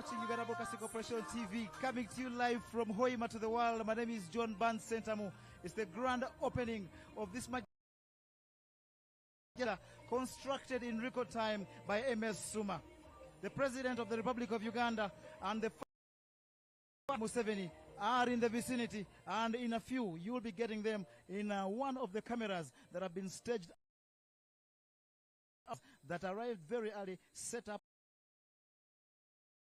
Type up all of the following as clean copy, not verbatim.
watching Uganda Broadcasting Corporation TV, coming to you live from Hoima to the world. My name is John Ban Sentamu. It's the grand opening of this magic constructed in record time by MS Suma. The President of the Republic of Uganda and the Museveni are in the vicinity, and in a few you will be getting them in one of the cameras that have been staged that arrived very early, set up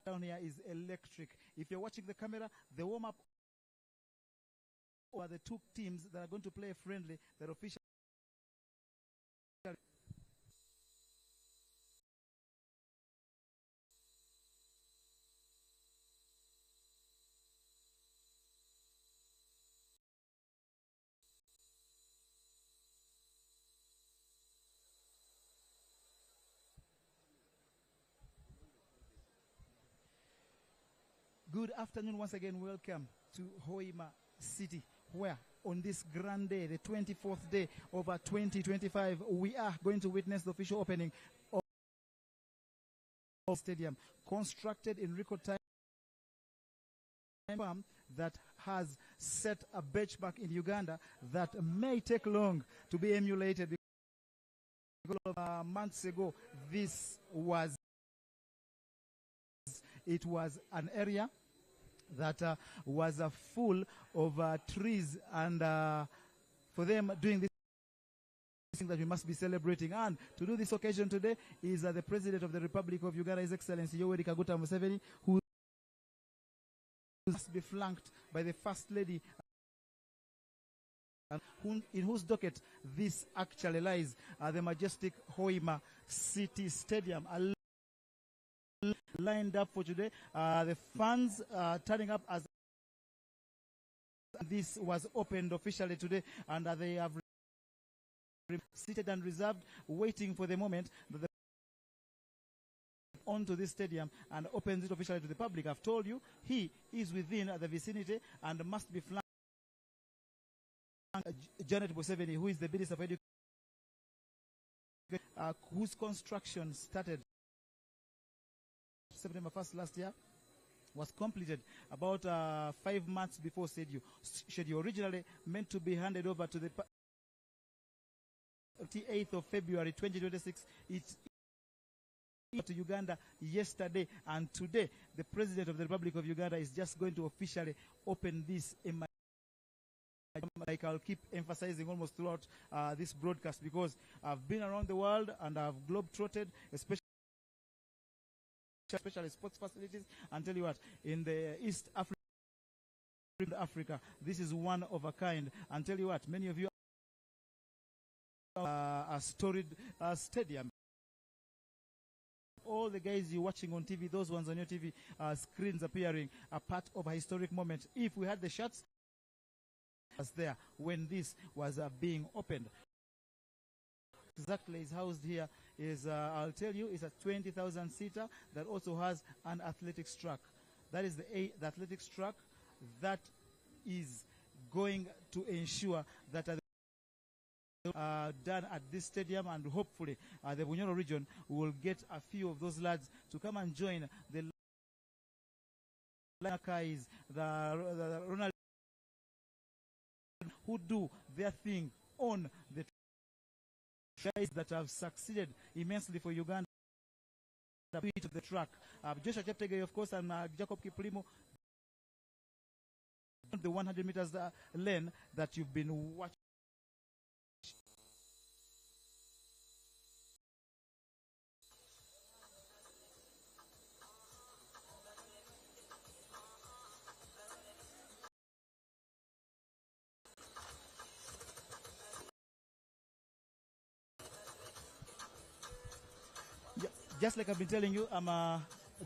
down here is electric. If you're watching the camera, the warm-up are the two teams that are going to play friendly, that official. Good afternoon once again. Welcome to Hoima City, where on this grand day, the 24th day of 2025, we are going to witness the official opening of the stadium, constructed in record time, that has set a benchmark in Uganda that may take long to be emulated. Months ago, it was an area that was full of trees, and for them doing this thing that we must be celebrating. And to do this occasion today is the President of the Republic of Uganda, His Excellency Yoweri Kaguta Museveni, who must be flanked by the First Lady, in whose docket this actually lies, the majestic Hoima City Stadium. Lined up for today, the fans turning up as this was opened officially today, and they have seated and reserved, waiting for the moment that the onto this stadium and opens it officially to the public. I've told you, he is within the vicinity and must be flanked. Janet Museveni, who is the Minister of Education, whose construction started September 1st last year, was completed about 5 months before schedule. Originally meant to be handed over to the 28th of February 2026. It's to Uganda yesterday, and today the President of the Republic of Uganda is just going to officially open this in my, like I'll keep emphasizing almost throughout this broadcast, because I've been around the world and I've globe-trotted, especially sports facilities, and tell you what, in the East Africa, this is one of a kind. And tell you what, many of you a storied stadium. All the guys you're watching on TV, those ones on your TV screens appearing, are part of a historic moment. If we had the shots was there when this was being opened. Exactly is housed here is, I'll tell you, it's a 20,000 seater that also has an athletics track. That is the athletics track that is going to ensure that done at this stadium, and hopefully the Bunyoro region will get a few of those lads to come and join the Lakais, the Ronald, who do their thing on the guys that have succeeded immensely for Uganda. The beat of the track, Joshua Cheptegei, of course, and Jacob Kiplimo, the 100 meters lane that you've been watching. Just like I've been telling you,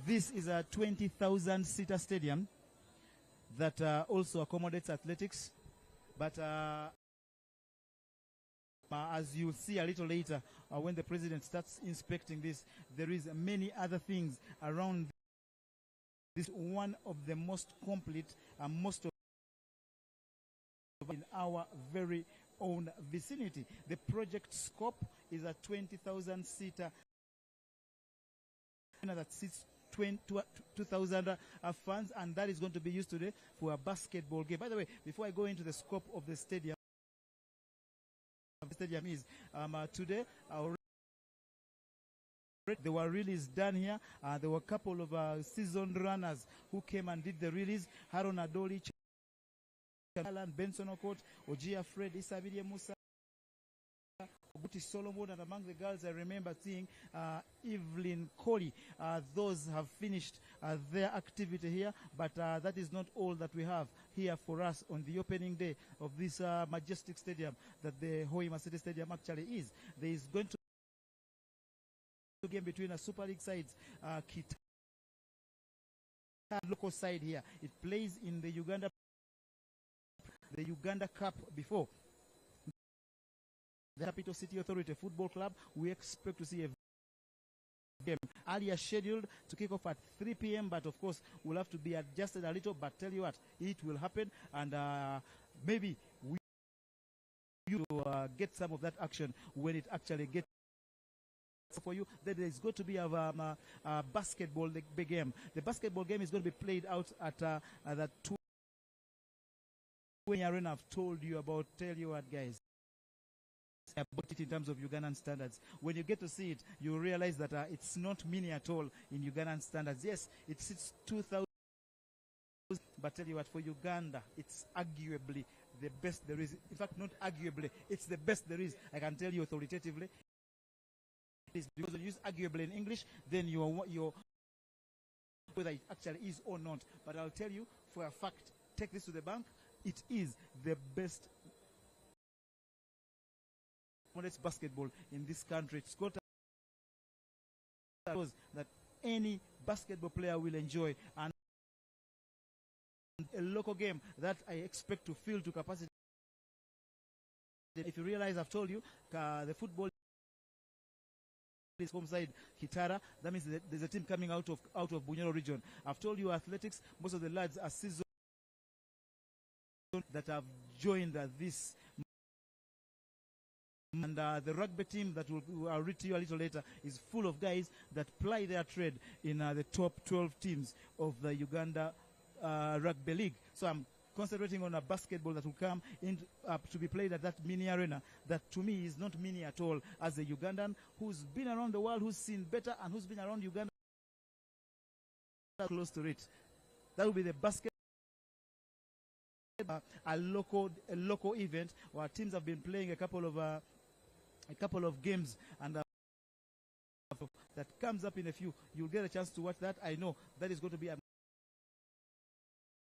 this is a 20,000 seater stadium that also accommodates athletics. But as you'll see a little later, when the President starts inspecting this, there is many other things around this. One of the most complete and most of in our very own vicinity. The project scope is a 20,000 seater that seats 2,000 fans, and that is going to be used today for a basketball game. By the way, before I go into the scope of the stadium is today there were releases done here. There were a couple of seasoned runners who came and did the release. Haron Adoli, Alan Benson Okot, Ojia Fred, Isabirie Musa, Oguti Solomon, and among the girls I remember seeing Evelyn Coley. Those have finished their activity here, but that is not all that we have here for us on the opening day of this majestic stadium that the Hoima City Stadium actually is. There is going to be a game between a Super League sides, Kita local side here. It plays in the Uganda Cup before. The Capital City Authority Football Club, we expect to see a game earlier scheduled to kick off at 3 p.m. But of course, we'll have to be adjusted a little. But tell you what, it will happen, and maybe we get some of that action when it actually gets for you. Then there's going to be a basketball game. The basketball game is going to be played out at the 2 arena I've told you about. Tell you what, guys, about it in terms of Ugandan standards. When you get to see it, you realize that it's not mini at all in Ugandan standards. Yes, it's 2,000, but tell you what, for Uganda, it's arguably the best there is. In fact, not arguably, it's the best there is. I can tell you authoritatively. Because when you use arguably in English, then you're whether it actually is or not. But I'll tell you for a fact, take this to the bank, it is the best basketball in this country. It's got that any basketball player will enjoy, and a local game that I expect to fill to capacity. If you realize, I've told you the football home side Kitara, that means that there's a team coming out of Bunyoro region. I've told you athletics, most of the lads are seasoned that have joined this, and the rugby team that I'll read to you a little later is full of guys that ply their trade in the top 12 teams of the Uganda Rugby League. So I'm concentrating on a basketball that will come in to be played at that mini arena that to me is not mini at all. As a Ugandan who's been around the world, who's seen better, and who's been around Uganda close to it, that will be the basket. A local event where teams have been playing a couple of games, and that comes up in a few. You'll get a chance to watch that. I know that is going to be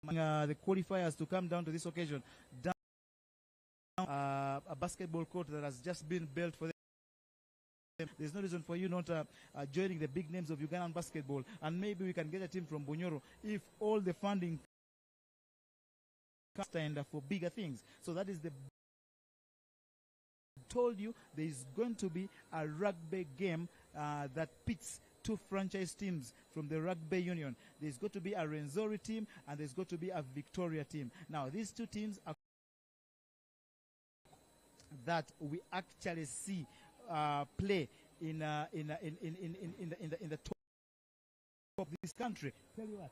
the qualifiers to come down to this occasion. A basketball court that has just been built for them. There's no reason for you not joining the big names of Ugandan basketball, and maybe we can get a team from Bunyoro if all the funding stand for bigger things. So that is the told you there is going to be a rugby game that pits two franchise teams from the rugby union. There's going to be a Renzori team and there's going to be a Victoria team. Now these two teams are that we actually see play in the top of this country. Tell you what,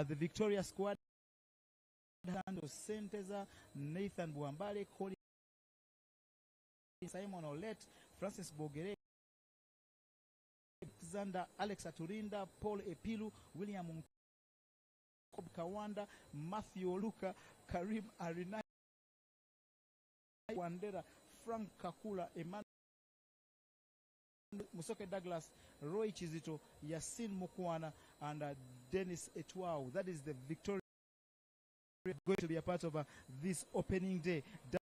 the Victoria squad handle Senteza, Nathan Buambale, Simon Olet, Francis Bogere, Alexander Alex Aturinda, Paul Epilu, William Kawanda, Matthew Oluka, Karim Arinai, Wandera, Frank Kakula, Emmanuel Musoke Douglas, Roy Chizito, Yasin Mukwana, and Dennis Etwao. That is the Victoria going to be a part of this opening day. The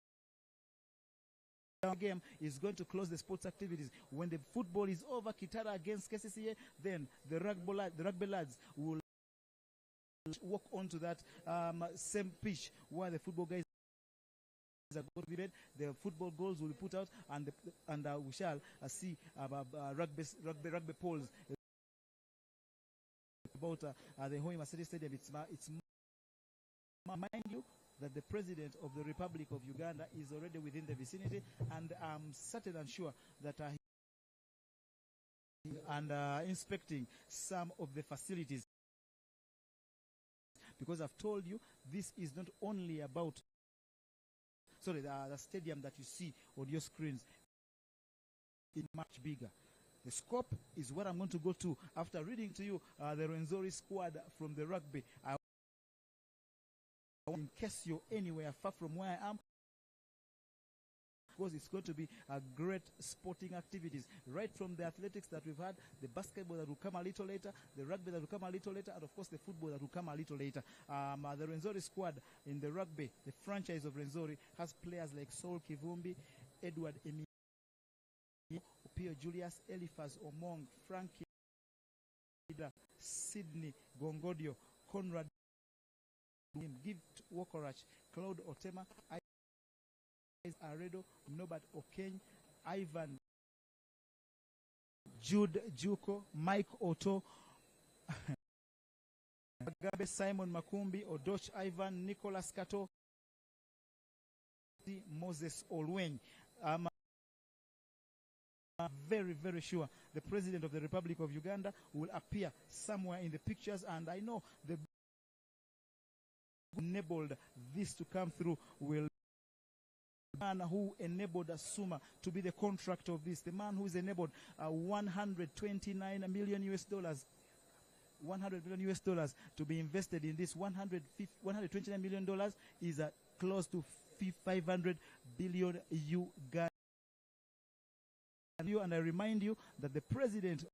game is going to close the sports activities. When the football is over, Kitara against KCCA, then the rugby lads will walk onto that same pitch where the football guys are going to be. The football goals will be put out, and we shall see rugby polls about the Hoima City Stadium. It's mind you that the President of the Republic of Uganda is already within the vicinity, and I'm certain and sure that inspecting some of the facilities because I've told you this is not only about the stadium that you see on your screens. It's much bigger. The scope is what I'm going to go to after reading to you the Rwenzori squad from the rugby. In case you're anywhere far from where I am, because it's going to be a great sporting activities, right from the athletics that we've had, the basketball that will come a little later, the rugby that will come a little later, and of course the football that will come a little later. The Rwenzori squad in the rugby, the franchise of Rwenzori, has players like Saul Kivumbi, Edward Emi, Opio Julius, Eliphaz Omong, Frankie, Sydney Gongodio, Conrad, Gift Wokorach, Claude Otema, Aredo, Norbert Okeny, Ivan, Jude Juko, Mike Otto, Gabe Simon Makumbi, Odoch Ivan, Nicholas Kato, Moses Olweny. I'm very, very sure the President of the Republic of Uganda will appear somewhere in the pictures, and I know the enabled this to come through will man who enabled Suma to be the contractor of this, the man who's enabled $129 million US, $100 million US to be invested in this. $129 million is close to 500 billion Uganda. And I remind you that the president of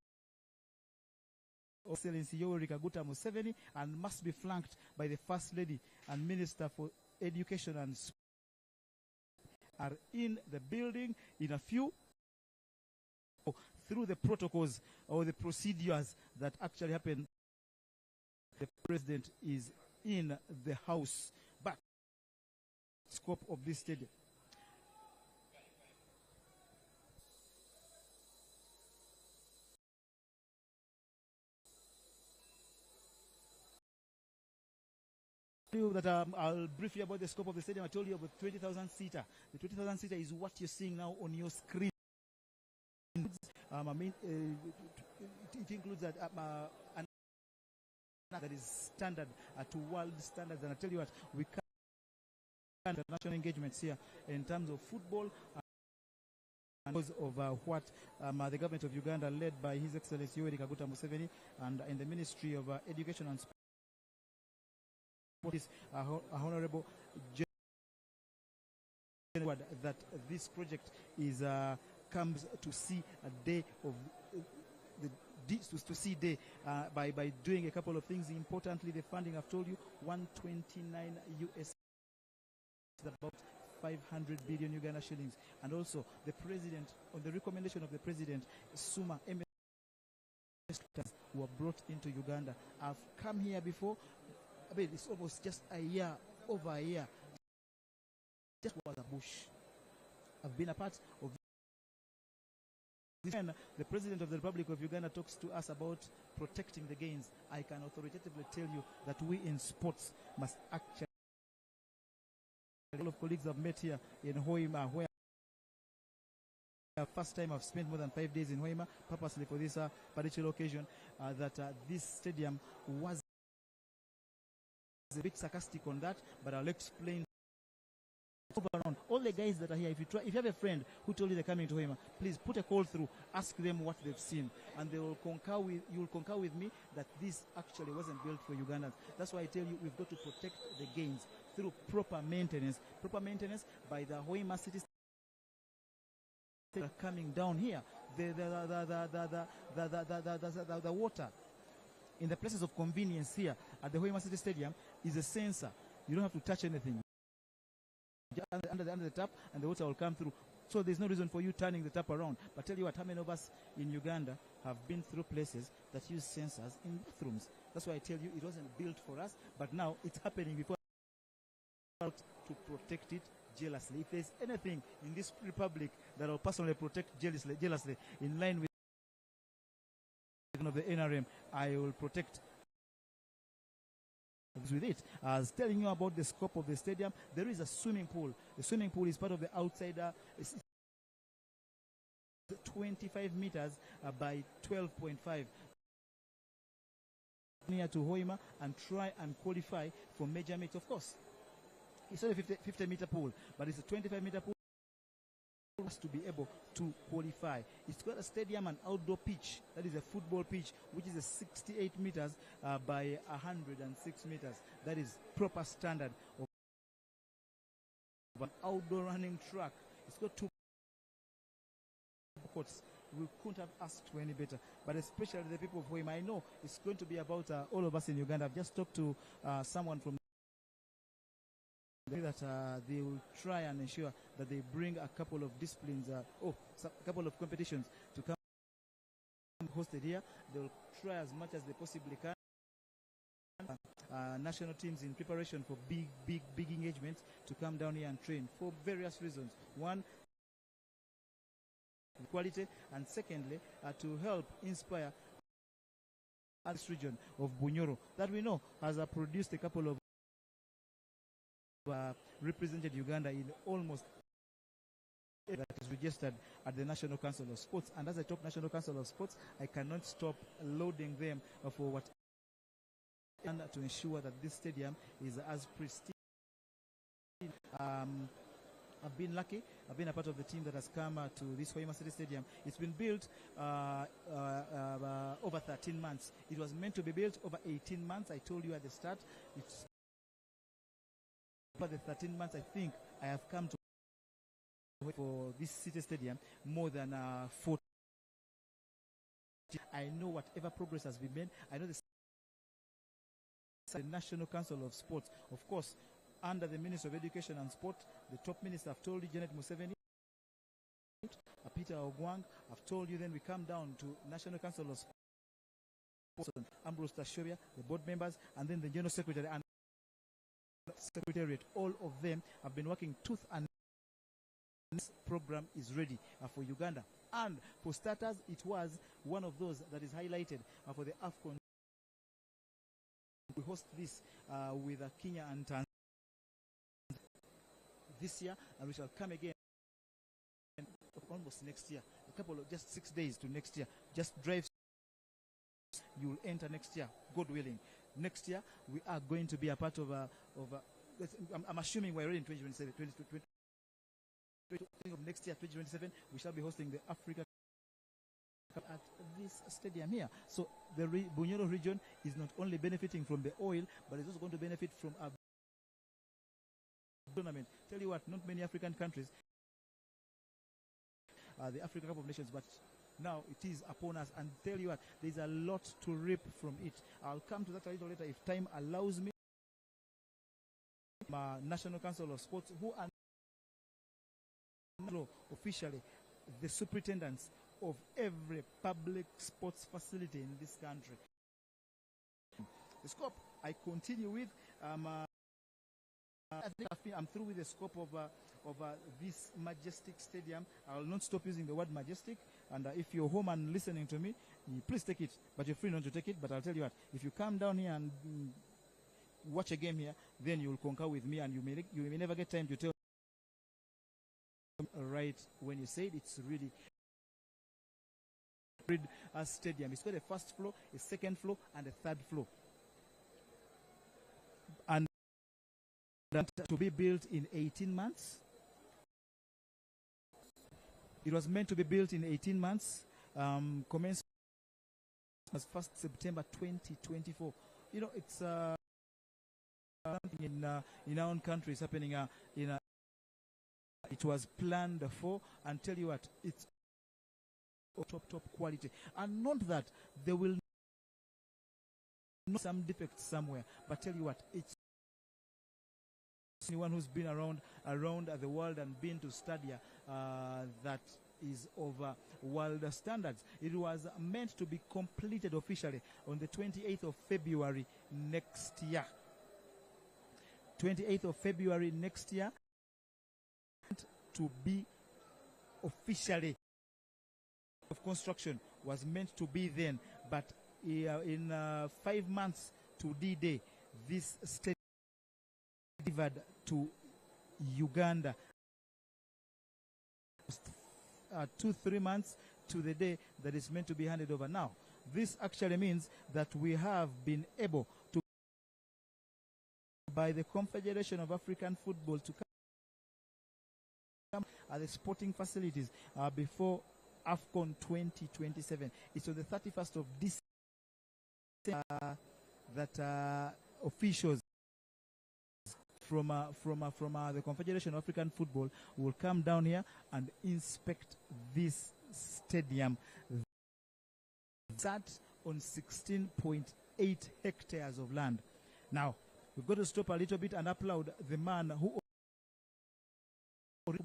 Excellency Yoweri Kaguta Museveni and must be flanked by the First Lady and Minister for Education and Sport are in the building in a few through the protocols or the procedures that actually happen. The president is in the house, but scope of this stadium. That I'll brief you about the scope of the stadium. I told you about 20,000 seater. The 20,000 seater is what you're seeing now on your screen. It includes that that is standard to world standards. And I tell you what, we can't international engagements here in terms of football. And because of what the government of Uganda, led by His Excellency Yoweri Kaguta Museveni, and in the Ministry of Education and Sport, is Honorable that this project is comes to see a day of to see day by doing a couple of things. Importantly, the funding, I've told you, 129 US, about 500 billion Uganda shillings, and also the president, on the recommendation of the president, Suma were brought into Uganda. I've come here before. I mean, it's almost just over a year. Just was a bush. I've been a part of this. When the President of the Republic of Uganda talks to us about protecting the gains, I can authoritatively tell you that we in sports must actually. A lot of colleagues I've met here in Hoima, where first time I've spent more than 5 days in Hoima, purposely for this particular occasion, that this stadium was a bit sarcastic on that, but I'll explain. All the guys that are here, if you have a friend who told you they're coming to Hoima, please put a call through, ask them what they've seen, and they will you will concur with me that this actually wasn't built for Ugandans. That's why I tell you we've got to protect the gains through proper maintenance by the Hoima city. Coming down here, the water in the places of convenience here at the Hoima City Stadium is a sensor. You don't have to touch anything. Under the tap, and the water will come through. So there's no reason for you turning the tap around. But tell you what, how many of us in Uganda have been through places that use sensors in bathrooms? That's why I tell you it wasn't built for us, but now it's happening before to protect it jealously. If there's anything in this republic that I'll personally protect jealously in line with of the NRM, I will protect with it. As telling you about the scope of the stadium, there is a swimming pool. The swimming pool is part of the outsider. It's 25 meters by 12.5. near to Hoima and try and qualify for major meets. Of course, it's not a 50-meter pool, but it's a 25-meter pool to be able to qualify. It's got a stadium and outdoor pitch, that is a football pitch, which is a 68 meters by 106 meters. That is proper standard of an outdoor running track. It's got 2 courts. We couldn't have asked for any better, but especially the people of Hoima. I know it's going to be about all of us in Uganda. I've just talked to someone from that they will try and ensure that they bring a couple of disciplines, a couple of competitions to come hosted here. They'll try as much as they possibly can. National teams in preparation for big engagements to come down here and train for various reasons. One, quality, and secondly, to help inspire this region of Bunyoro that we know has produced a couple of represented Uganda in almost that is registered at the National Council of Sports. And as I talk National Council of Sports, I cannot stop loading them for what and to ensure that this stadium is as pristine. I've been lucky. I've been a part of the team that has come to this Hoima City Stadium. It's been built over 13 months. It was meant to be built over 18 months. I told you at the start. It's over the 13 months, I think, I have come to for this city stadium more than 40. I know whatever progress has been made. I know the National Council of Sports, of course, under the Minister of Education and Sport, the top minister, I've told you, Janet Museveni, Peter Ogwang, I've told you, then we come down to National Council of Sports, Ambrose Tashovia, the board members, and then the General Secretary and Secretariat. All of them have been working tooth and this program is ready for Uganda. And for starters, it was one of those that is highlighted for the AFCON. We host this with Kenya and Tanzania this year, and we shall come again almost next year. A couple of just 6 days to next year. Just drive. You'll enter next year, God willing. Next year, we are going to be a part of I'm assuming we're already in 2027. Next year, 2027, we shall be hosting the Africa Cup at this stadium here. So the Bunyoro region is not only benefiting from the oil, but it's also going to benefit from a tournament. Tell you what, not many African countries, the Africa Cup of Nations, but now it is upon us. And tell you what, there's a lot to reap from it. I'll come to that a little later if time allows me. National Council of Sports, who are officially the superintendents of every public sports facility in this country. The scope I continue with, I think I'm through with the scope of this majestic stadium. I will not stop using the word majestic, and if you're home and listening to me, please take it, but you're free not to take it. But I'll tell you what, if you come down here and watch a game here, then you'll concur with me, and you may never get time to tell right when you say it. It's really a stadium. It's got a first floor, a second floor, and a third floor, and to be built in 18 months. It was meant to be built in 18 months. Commenced as 1st September 2024. You know, it's something in our own country is happening. It was planned for, and tell you what, it's top quality. And not that there will not some defects somewhere, but tell you what, it's anyone who's been around the world and been to Stadia that is of world standards. It was meant to be completed officially on the 28th of February next year. 28th of February next year to be officially of construction was meant to be then, but in 5 months to D-Day, this state delivered to Uganda. 2-3 months to the day that is meant to be handed over. Now, this actually means that we have been able to, by the Confederation of African Football, to come at the sporting facilities before AFCON 2027. It's on the 31st of December that officials from the Confederation of African Football will come down here and inspect this stadium. That on 16.8 hectares of land. Now, we've got to stop a little bit and applaud the man who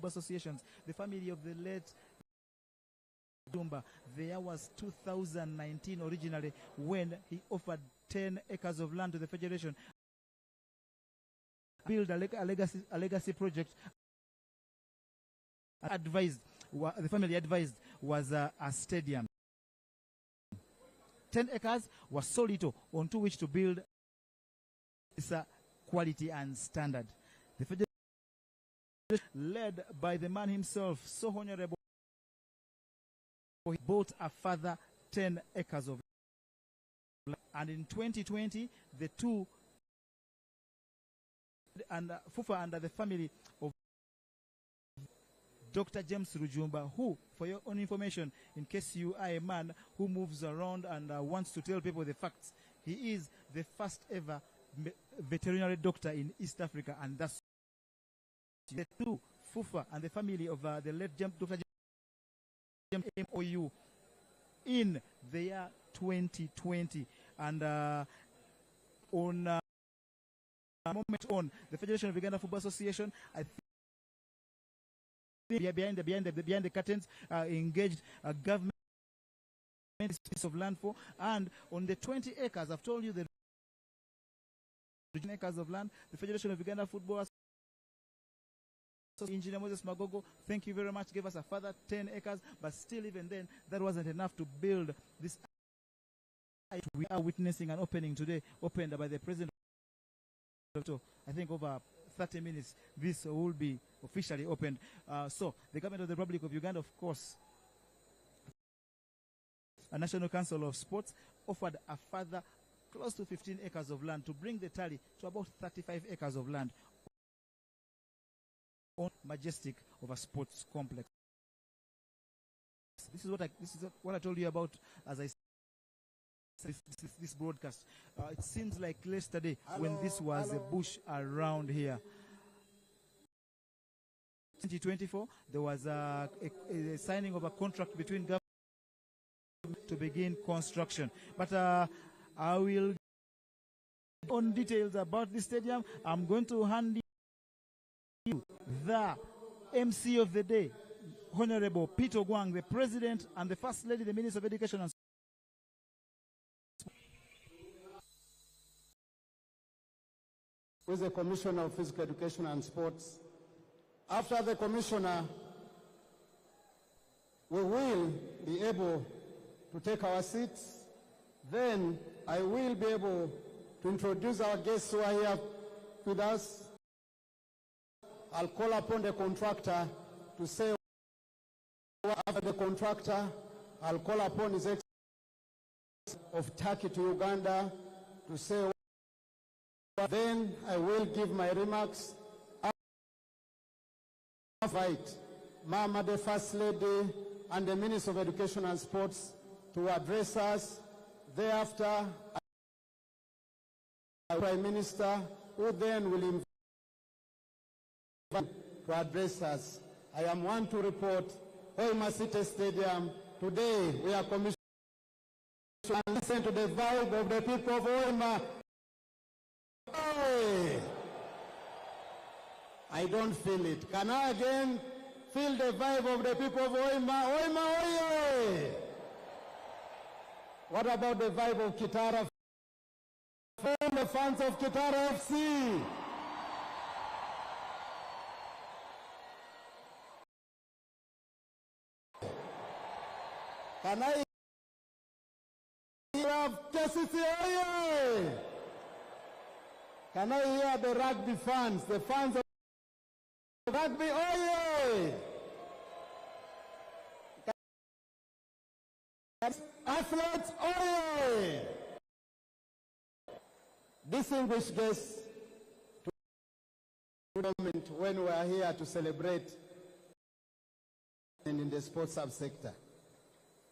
associations, the family of the late Dumba. There was 2019 originally when he offered 10 acres of land to the Federation, build a legacy project. The family advised was a stadium. 10 acres was so little onto which to build this quality and standard. The Federation, led by the man himself, so honorable, he bought a further 10 acres of land. And in 2020, the two, and Fufa under the family of Dr. James Rujumba, who, for your own information, in case you are a man who moves around and wants to tell people the facts, he is the first ever veterinary doctor in East Africa, and that's the two, Fufa and the family of the late Dr. James MOU in the year 2020. And on a moment on, the Federation of Uganda Football Association, I think behind the curtains, engaged a government piece of land for, and on the 20 acres, I've told you the acres of land, the Federation of Uganda Football Association, Engineer Moses Magogo, thank you very much, gave us a further 10 acres, but still even then, that wasn't enough to build this. We are witnessing an opening today, opened by the President. I think over 30 minutes, this will be officially opened. So, the government of the Republic of Uganda, of course, a National Council of Sports, offered a further close to 15 acres of land to bring the tally to about 35 acres of land on majestic of a sports complex. This is what I told you about as I said this broadcast. It seems like yesterday when this was a bush around here. 2024, there was a signing of a contract between government to begin construction. But I will on details about the stadium. I'm going to hand you the MC of the day, Honorable Peter Gwang, the President and the First Lady, the Minister of Education and with the Commissioner of Physical Education and Sports. After the Commissioner, we will be able to take our seats. Then I will be able to introduce our guests who are here with us. I'll call upon the contractor to say after the contractor. I'll call upon His Excellency of Turkey to Uganda to say. Then I will give my remarks. Invite Mama, the First Lady, and the Minister of Education and Sports to address us. Thereafter, the Prime Minister, who then will invite to address us. I am one to report Hoima City Stadium. Today, we are commissioned to listen to the vibe of the people of Hoima. Hey. I don't feel it. Can I again feel the vibe of the people of Hoima? Hoima, oye! What about the vibe of Kitara? From the fans of Kitara FC. Can I hear KCC, oye! Can I hear the rugby fans, the fans of rugby, oye! Athletes, oye! Distinguished guests, to the moment when we are here to celebrate in the sports subsector.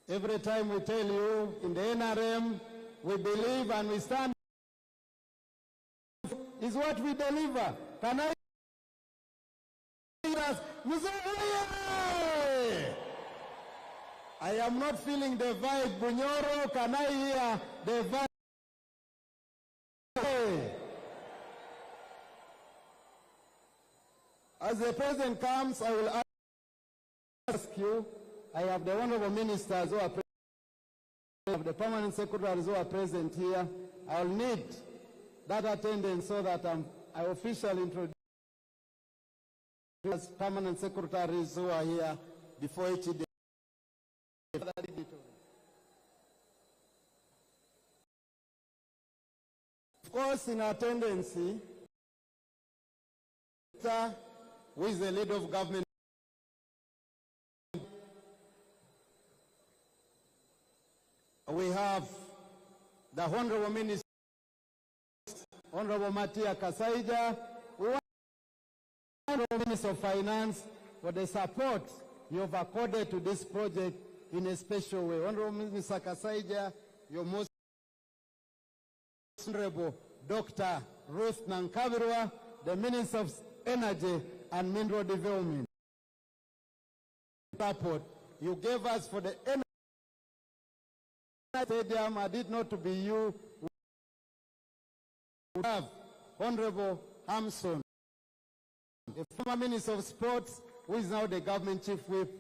Every time we tell you in the NRM, we believe and we stand is what we deliver. Can I hear us? You say, oye! I am not feeling the vibe, Bunyoro. Can I hear the vibe? As the president comes, I will ask you, I have the honorable ministers who are present, I have the permanent secretaries who are present here. I will need that attendance so that I officially introduce as permanent secretaries who are here before each day. Of course, in attendance, who is the leader of government, we have the Honorable Minister, Honorable Matia Kasaija, we want the Honorable Minister of Finance for the support you have accorded to this project in a special way. Honorable Minister Kasaija, your most Honorable Dr. Ruth Nankabirwa, the Minister of Energy and Mineral Development. Support you gave us for the energy stadium, I did not to be you. We have Honorable Hamson, the former Minister of Sports, who is now the government chief whip.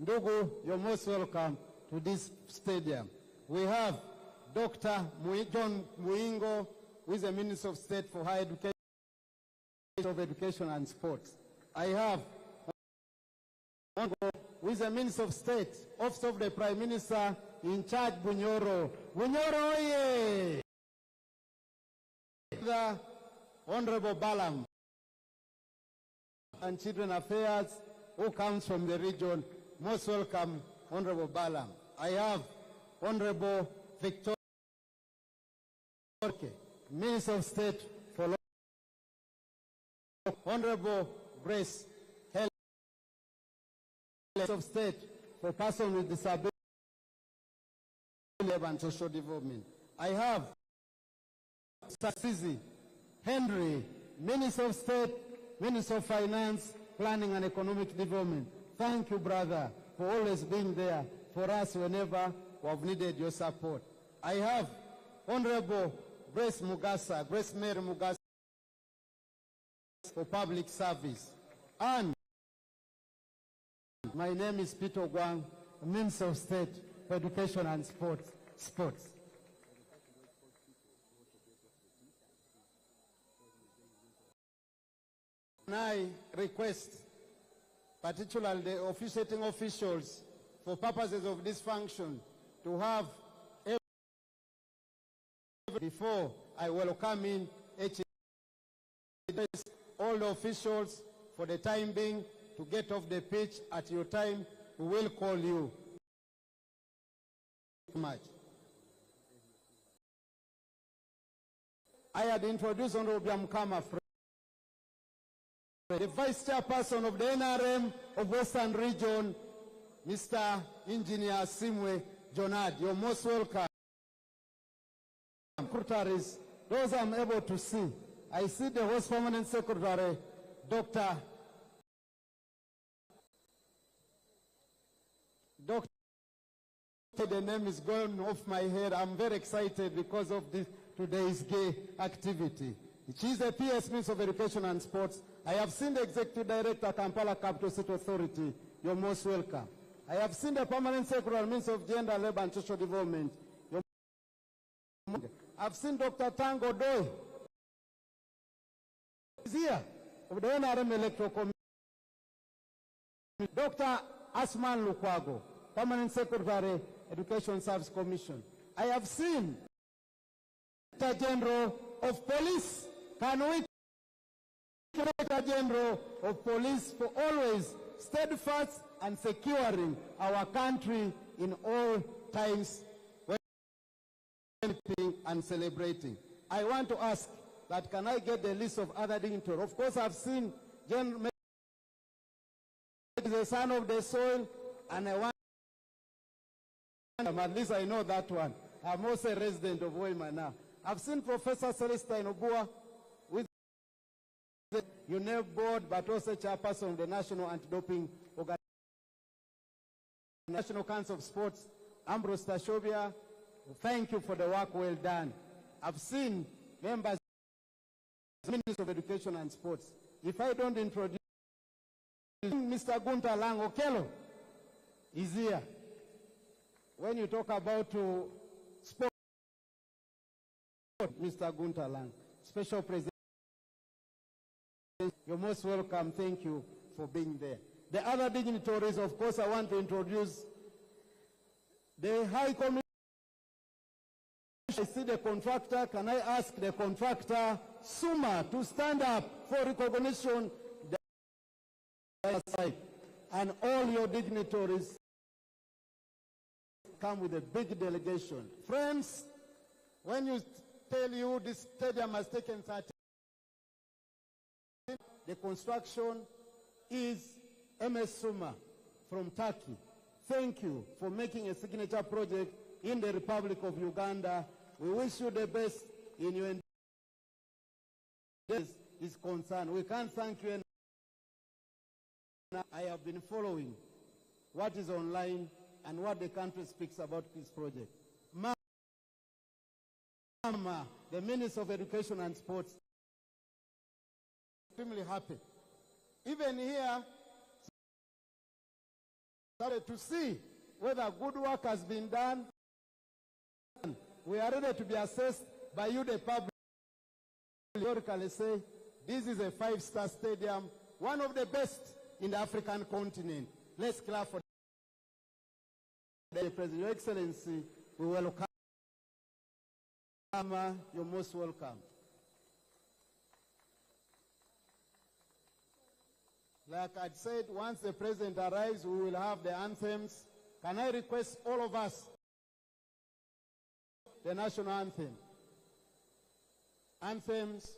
Ndugu, you're most welcome to this stadium. We have Dr. John Muingo, who is the Minister of State for Higher Education and Sports. I have who is the Minister of State, Office of the Prime Minister, in charge Bunyoro. Bunyoro, oye! The Honorable Balam and Children Affairs, who comes from the region. Most welcome, Honorable Balam. I have Honorable Victor, Minister of State for Law. Honorable Grace, Minister of State for Persons with Disabilities and Social Development. I have Sasizi Henry, Minister of State, Minister of Finance, Planning and Economic Development. Thank you, brother, for always being there for us whenever we have needed your support. I have Honorable Grace Mugasa, Grace Mary Mugasa for Public Service. And my name is Peter Gwang, Minister of State for Education and Sports. And I request, particularly the officiating officials, for purposes of this function, to have before I welcome in all the officials for the time being to get off the pitch at your time. We will call you. Much. I had introduced Honorable Biamkama, the Vice Chairperson of the NRM of Western Region, Mr. Engineer Simwe Jonad. You're most welcome. Secretaries, those I'm able to see. I see the Host Permanent Secretary, Dr. The name is going off my head. I'm very excited because of this today's gay activity. She is the PS Minister of Education and Sports. I have seen the Executive Director, Kampala Capital City Authority. You're most welcome. I have seen the Permanent Secretary, Minister of Gender, Labor and Social Development. I've seen Dr. Tango Doi. He's here, of the NRM Electoral Committee. Dr. Asman Lukwago, Permanent Secretary, Education Service Commission. I have seen the General of Police. Can we Director General of Police for always steadfast and securing our country in all times when helping and celebrating. I want to ask that can I get the list of other dignitaries? Of course, I've seen General is the son of the soil, and I want, at least I know that one. I'm also a resident of Hoima now. I've seen Professor Celestine Obua with the UNEP board, but also chairperson of the National Anti-Doping Organization, National Council of Sports, Ambrose Tashobia. Thank you for the work well done. I've seen members of the Ministry of Education and Sports. If I don't introduce Mr. Gunter Lang Okello, is here. When you talk about sport, Mr. Gunter Lang, Special President, you're most welcome. Thank you for being there. The other dignitaries, of course, I want to introduce the High Commission. I see the contractor. Can I ask the contractor, Suma, to stand up for recognition? And all your dignitaries come with a big delegation. Friends, when you tell you this stadium has taken 13, the construction is MS Suma from Turkey. Thank you for making a signature project in the Republic of Uganda. We wish you the best in your endeavors is concerned. We can't thank you enough. I have been following what is online and what the country speaks about this project. Mama, the Minister of Education and Sports, extremely happy. Even here, started to see whether good work has been done. We are ready to be assessed by you, the public. Historically say, this is a 5-star stadium, one of the best in the African continent. Let's clap for the President. Your Excellency, we welcome. You're most welcome. Like I said, once the President arrives, we will have the anthems. Can I request all of us the national anthem? Anthems.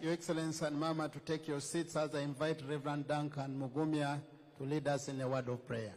Your Excellency and Mama, to take your seats as I invite Reverend Duncan Mugumya to lead us in a word of prayer.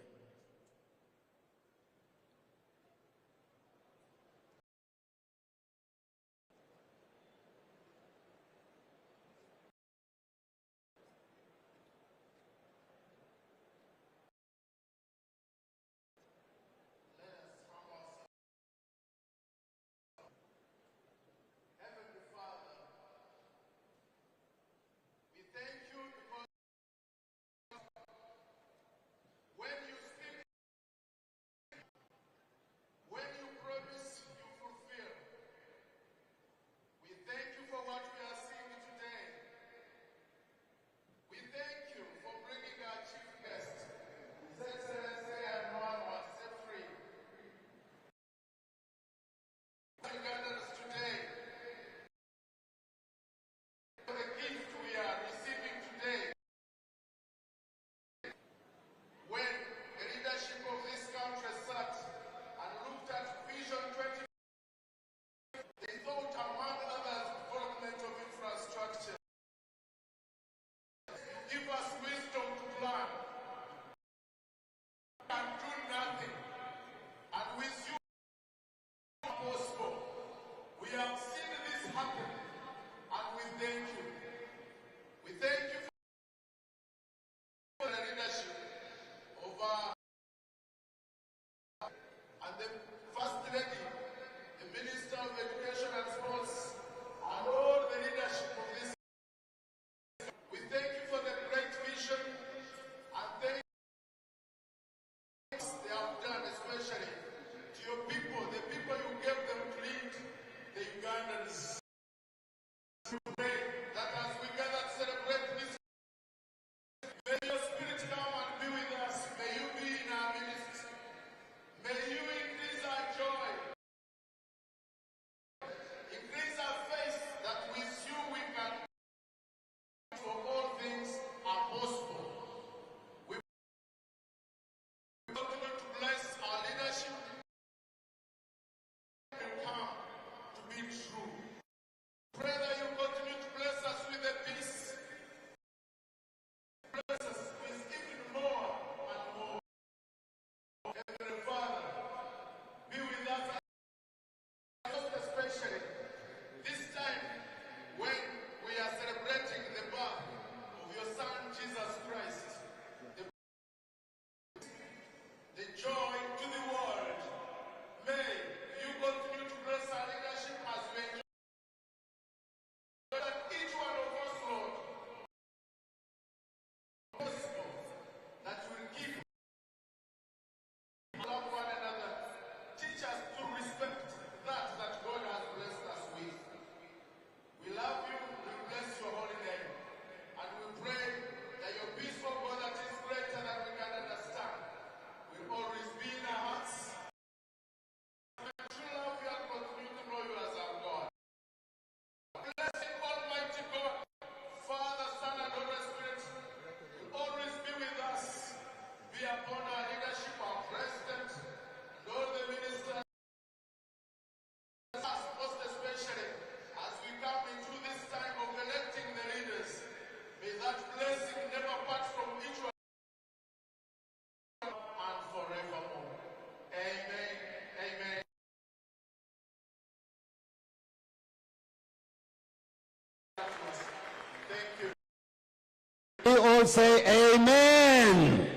We all say amen.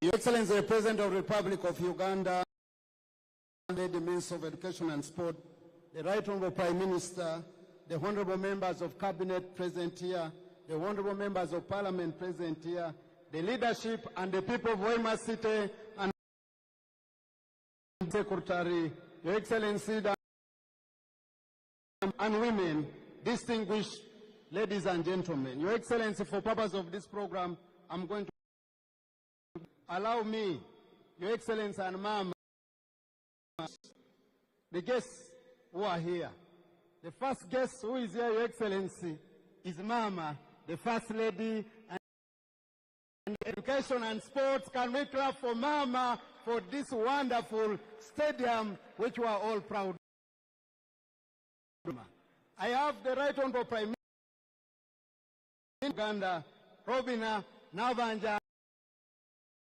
Your Excellency, the President of the Republic of Uganda, the Minister of Education and Sport, the Right Honorable Prime Minister, the honorable members of Cabinet present here, the honorable members of Parliament present here, the leadership and the people of Hoima City and Secretary, Your Excellency, and women, distinguished ladies and gentlemen. Your Excellency, for purpose of this program, I'm going to allow me Your Excellency and Mama, the guests who are here. The first guest who is here, Your Excellency, is Mama, the First Lady, and Education and Sports. Can we clap for Mama for this wonderful stadium, which we are all proud of? I have the Right Honorable Prime Minister of Uganda, Robina Nabanja.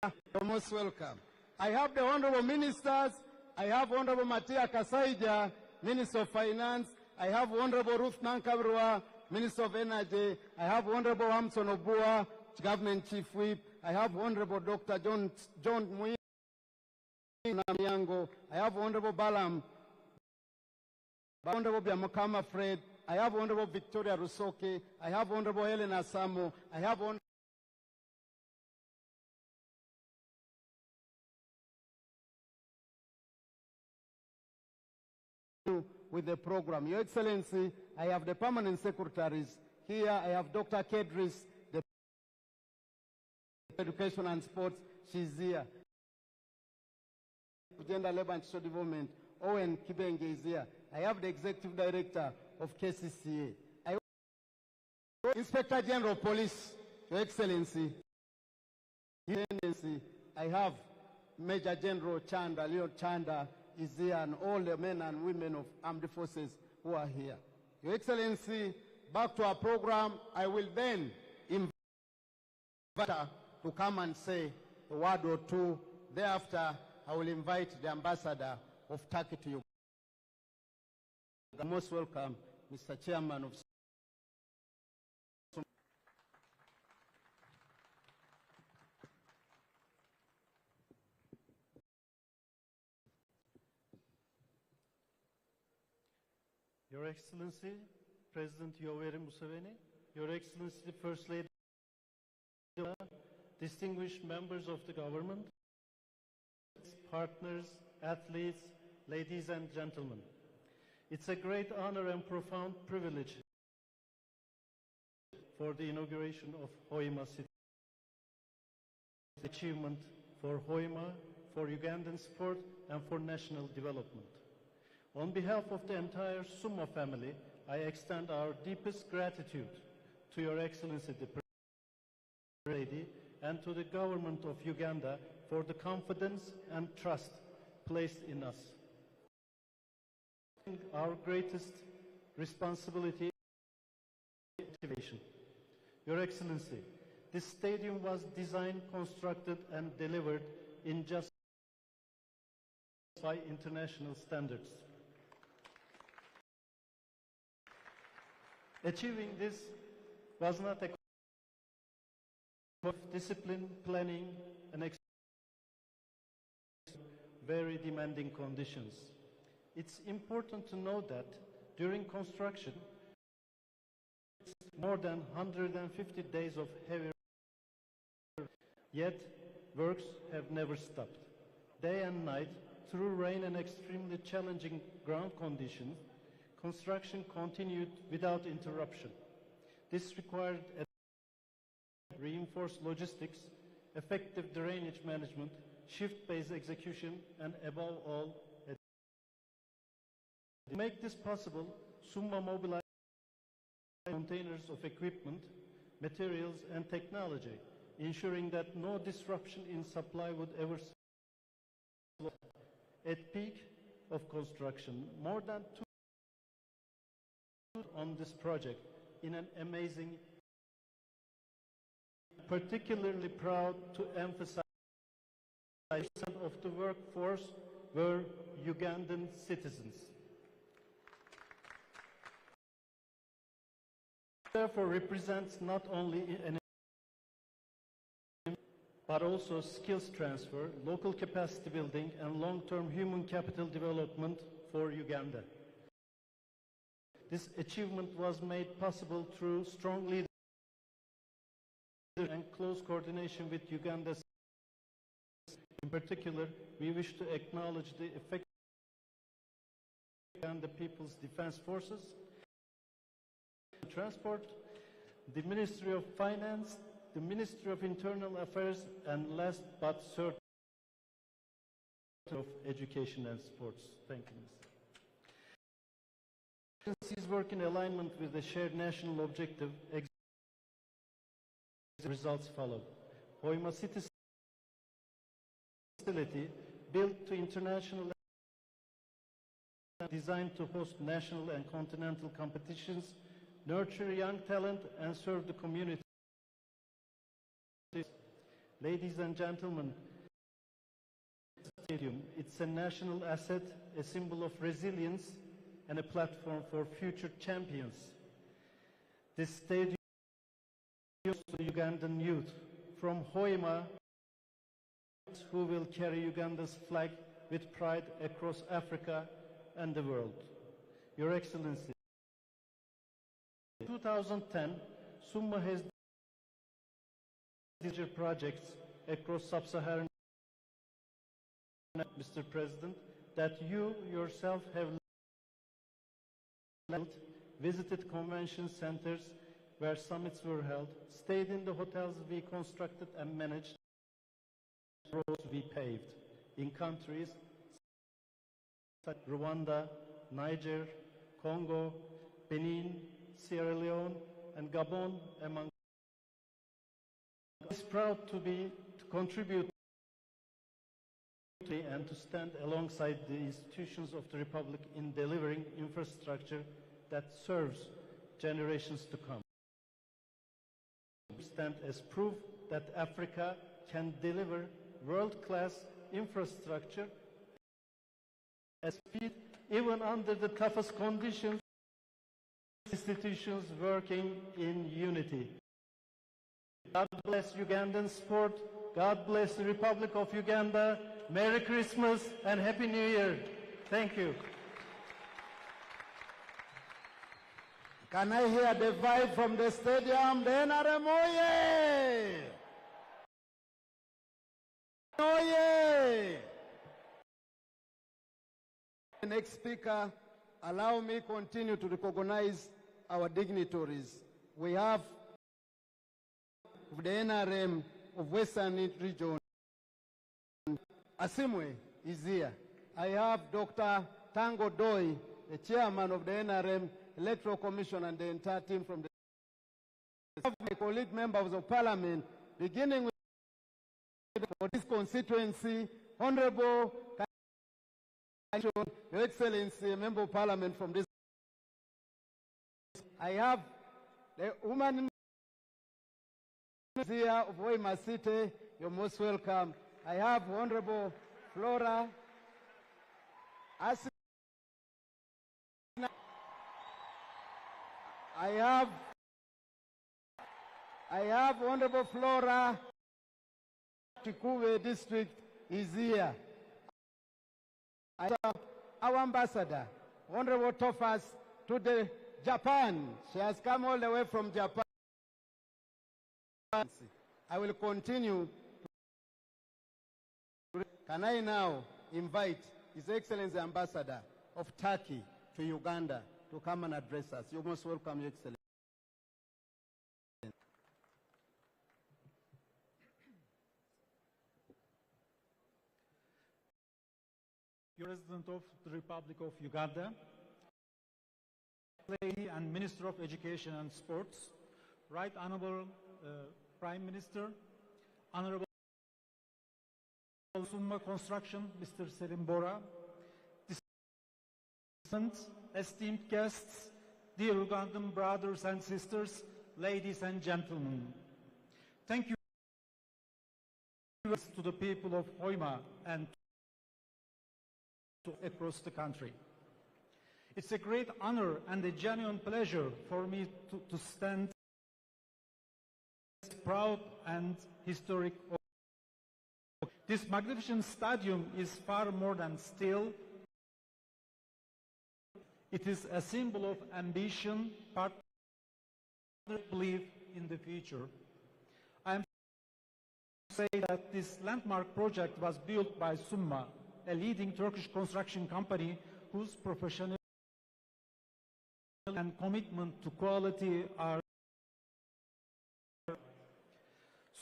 You're most welcome. I have the Honorable Ministers. I have Honorable Matia Kasaija, Minister of Finance. I have Honorable Ruth Nankabrua, Minister of Energy. I have Honorable Hamson Obua, Government Chief Whip. I have Honorable Dr. John Muyingo. I have Honorable Balam, Honorable Biamokama Fred. I have Honorable Victoria Rusoke. I have Honorable Helena Samo. I have Honorable with the program. Your Excellency, I have the permanent secretaries here. I have Dr. Kedris, the Education and Sports. She's here. Gender, Labor and Social Development, Owen Kibenge is here. I have the Executive Director of KCCA. Inspector General of Police, Your Excellency. I have Major General Chanda, Leo Chanda is here, and all the men and women of armed forces who are here. Your Excellency, back to our program. I will then invite her to come and say a word or two. Thereafter, I will invite the ambassador of Turkey to Uganda. Most welcome, Mr. Chairman of Your Excellency, President Yoweri Museveni, Your Excellency, First Lady, distinguished members of the government, partners, athletes, ladies and gentlemen. It's a great honor and profound privilege for the inauguration of Hoima City. Achievement for Hoima, for Ugandan sport, and for national development. On behalf of the entire Summa family, I extend our deepest gratitude to Your Excellency the President and to the government of Uganda for the confidence and trust placed in us. Our greatest responsibility is activation. Your Excellency, this stadium was designed, constructed, and delivered in just by international standards. Achieving this was not a of discipline, planning, and very demanding conditions. It's important to note that during construction, more than 150 days of heavy work, yet works have never stopped. Day and night, through rain and extremely challenging ground conditions, construction continued without interruption. This required reinforced logistics, effective drainage management, shift-based execution, and above all, to make this possible, Summa mobilized containers of equipment, materials, and technology, ensuring that no disruption in supply would ever at peak of construction. More than 2 on this project in an amazing, particularly proud to emphasize of the workforce were Ugandan citizens. Therefore represents not only an but also skills transfer, local capacity building, and long-term human capital development for Uganda. This achievement was made possible through strong leadership and close coordination with Uganda. In particular, we wish to acknowledge the effect of Uganda People's Defense Forces, Transport, the Ministry of Finance, the Ministry of Internal Affairs, and last but certainly of Education and Sports. Thank you, Mr. Agencies work in alignment with the shared national objective. Results follow. Hoima City facility built to international, designed to host national and continental competitions, nurture young talent, and serve the community. Ladies and gentlemen, stadium, it's a national asset, a symbol of resilience, and a platform for future champions. This stadium is the Ugandan youth from Hoima, who will carry Uganda's flag with pride across Africa and the world. Your Excellency, in 2010, SUMA has major projects across sub-Saharan, Mr. President, that you yourself have visited convention centers where summits were held, stayed in the hotels we constructed and managed, roads we paved in countries such as Rwanda, Niger, Congo, Benin, Sierra Leone, and Gabon, among others. I am proud to contribute and to stand alongside the institutions of the Republic in delivering infrastructure that serves generations to come. Stand as proof that Africa can deliver world-class infrastructure at speed, even under the toughest conditions, institutions working in unity. God bless Ugandan sport. God bless the Republic of Uganda. Merry Christmas and Happy New Year. Thank you. Can I hear the vibe from the stadium? The NRM, oye! Oye! The next speaker, allow me continue to recognize our dignitaries. We have the NRM of Western Region. Asimwe is here. I have Dr. Tango Doi, the chairman of the NRM Electoral Commission, and the entire team from the I have my colleague members of parliament, beginning with for this constituency, Honorable Your Excellency, Member of Parliament from this. I have the woman here of Hoima City. You're most welcome. I have Honorable Flora. I have Honorable Flora. Chikuwe district is here. I have our ambassador, Honorable Tofas, to the Japan. She has come all the way from Japan. I will continue. Can I now invite His Excellency Ambassador of Turkey to Uganda to come and address us? You're most welcome, Your Excellency. President of the Republic of Uganda, Lady and Minister of Education and Sports, Right Honorable Prime Minister, Honorable Summa Construction, Mr. Selim Bora, esteemed guests, dear Ugandan brothers and sisters, ladies and gentlemen. Thank you to the people of Hoima and across the country. It's a great honor and a genuine pleasure for me to stand proud and historic. This magnificent stadium is far more than steel. It is a symbol of ambition, partnership, belief in the future. I am say that this landmark project was built by Summa, a leading Turkish construction company whose professionalism and commitment to quality are.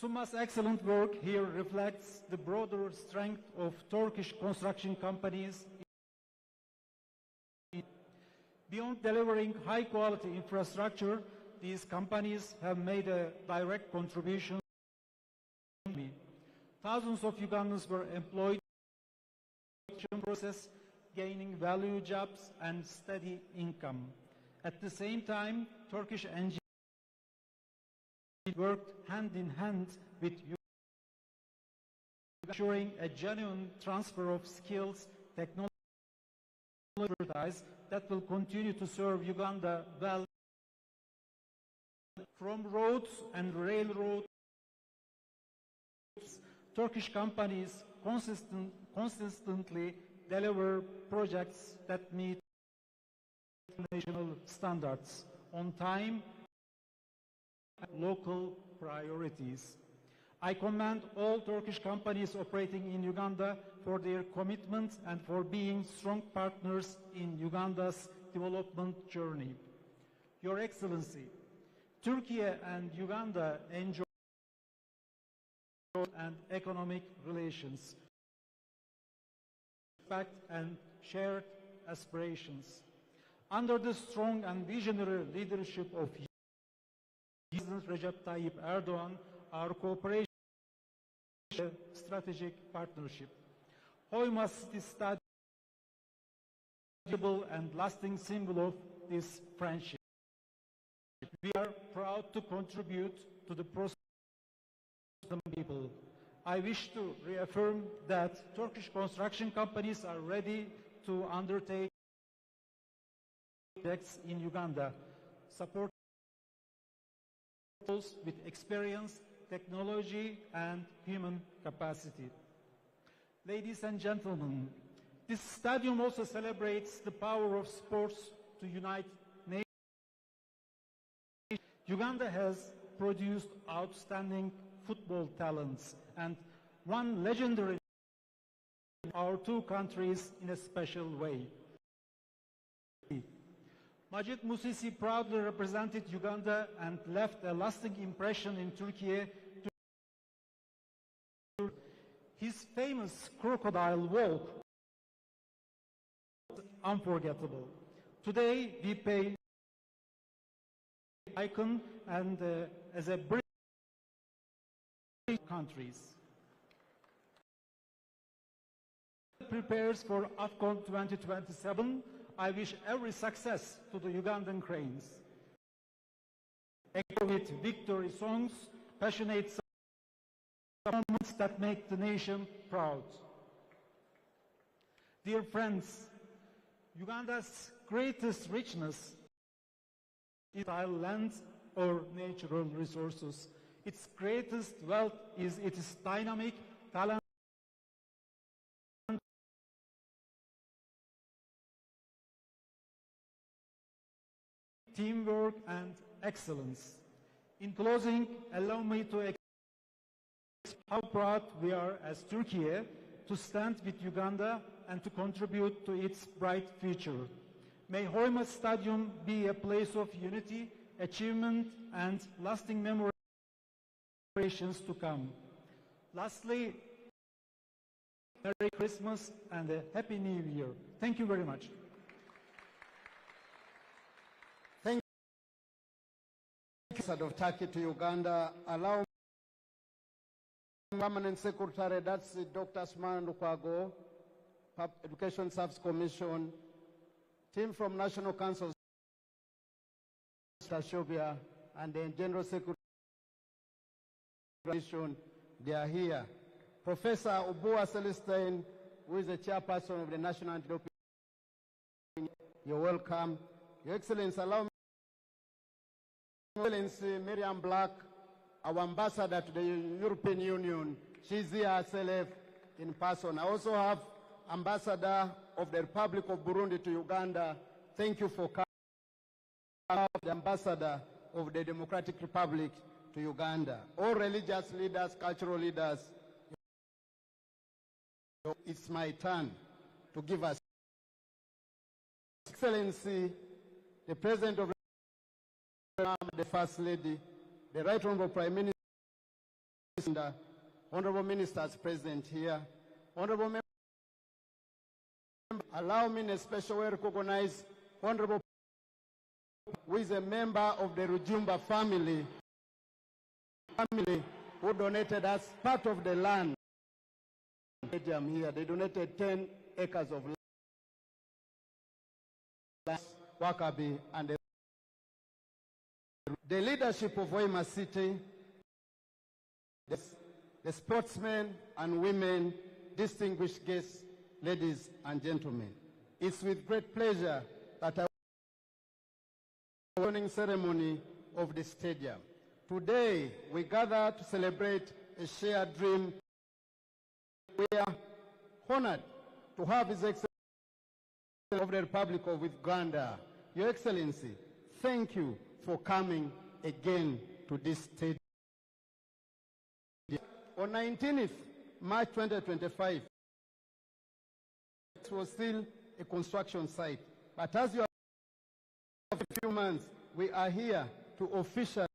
Suma's excellent work here reflects the broader strength of Turkish construction companies. Beyond delivering high-quality infrastructure, these companies have made a direct contribution. Thousands of Ugandans were employed in the construction process, gaining value jobs and steady income. At the same time, Turkish engineers worked hand in hand with Uganda, ensuring a genuine transfer of skills, technology, and expertise that will continue to serve Uganda well. From roads and railroads, Turkish companies consistently deliver projects that meet international standards on time and local priorities. I commend all Turkish companies operating in Uganda for their commitment and for being strong partners in Uganda's development journey. Your Excellency, Turkey and Uganda enjoy and economic relations, respect and shared aspirations. Under the strong and visionary leadership of President Recep Tayyip Erdogan, our cooperation is a strategic partnership. Hoima is a stable and lasting symbol of this friendship. We are proud to contribute to the process of the people. I wish to reaffirm that Turkish construction companies are ready to undertake projects in Uganda, support with experience, technology, and human capacity. Ladies and gentlemen, this stadium also celebrates the power of sports to unite nations. Uganda has produced outstanding football talents and one legendary in our two countries in a special way. Majid Musisi proudly represented Uganda and left a lasting impression in Turkey. His famous crocodile walk was unforgettable. Today we pay icon and as a bridge countries. Prepares for AFCON 2027. I wish every success to the Ugandan cranes. Echo with victory songs, passionate moments that make the nation proud. Dear friends, Uganda's greatest richness is our land or natural resources. Its greatest wealth is its dynamic, talent, teamwork and excellence. In closing, allow me to express how proud we are as Turkey to stand with Uganda and to contribute to its bright future. May Hoima Stadium be a place of unity, achievement and lasting memories to come. Lastly, Merry Christmas and a Happy New Year. Thank you very much. Ambassador of Turkey to Uganda, allow Permanent Secretary, that's Dr. Asman Lukwago, Education Service Commission, team from National Council, Shobia, and the General Secretary Commission, they are here. Professor Ubua Celestine, who is the chairperson of the National Anti-Doping, you're welcome. Your Excellency, allow me Excellency Miriam Black, our ambassador to the European Union. She's here herself in person. I also have Ambassador of the Republic of Burundi to Uganda. Thank you for coming. The Ambassador of the Democratic Republic to Uganda. All religious leaders, cultural leaders, it's my turn to give us. Excellency, the President of the First Lady, the Right Honorable Prime Minister, honorable ministers present here, honorable members, allow me in a special way to recognize honorable who is a member of the Rujumba family who donated us part of the land. Here, they donated 10 acres of land, Wakabi, and the leadership of Hoima City, the sportsmen and women, distinguished guests, ladies and gentlemen. It's with great pleasure that I the opening ceremony of the stadium. Today, we gather to celebrate a shared dream. We are honored to have His Excellency of the Republic of Uganda. Your Excellency, thank you for coming again to this stadium. On 19th March 2025, it was still a construction site, but as you have a few months, we are here to officially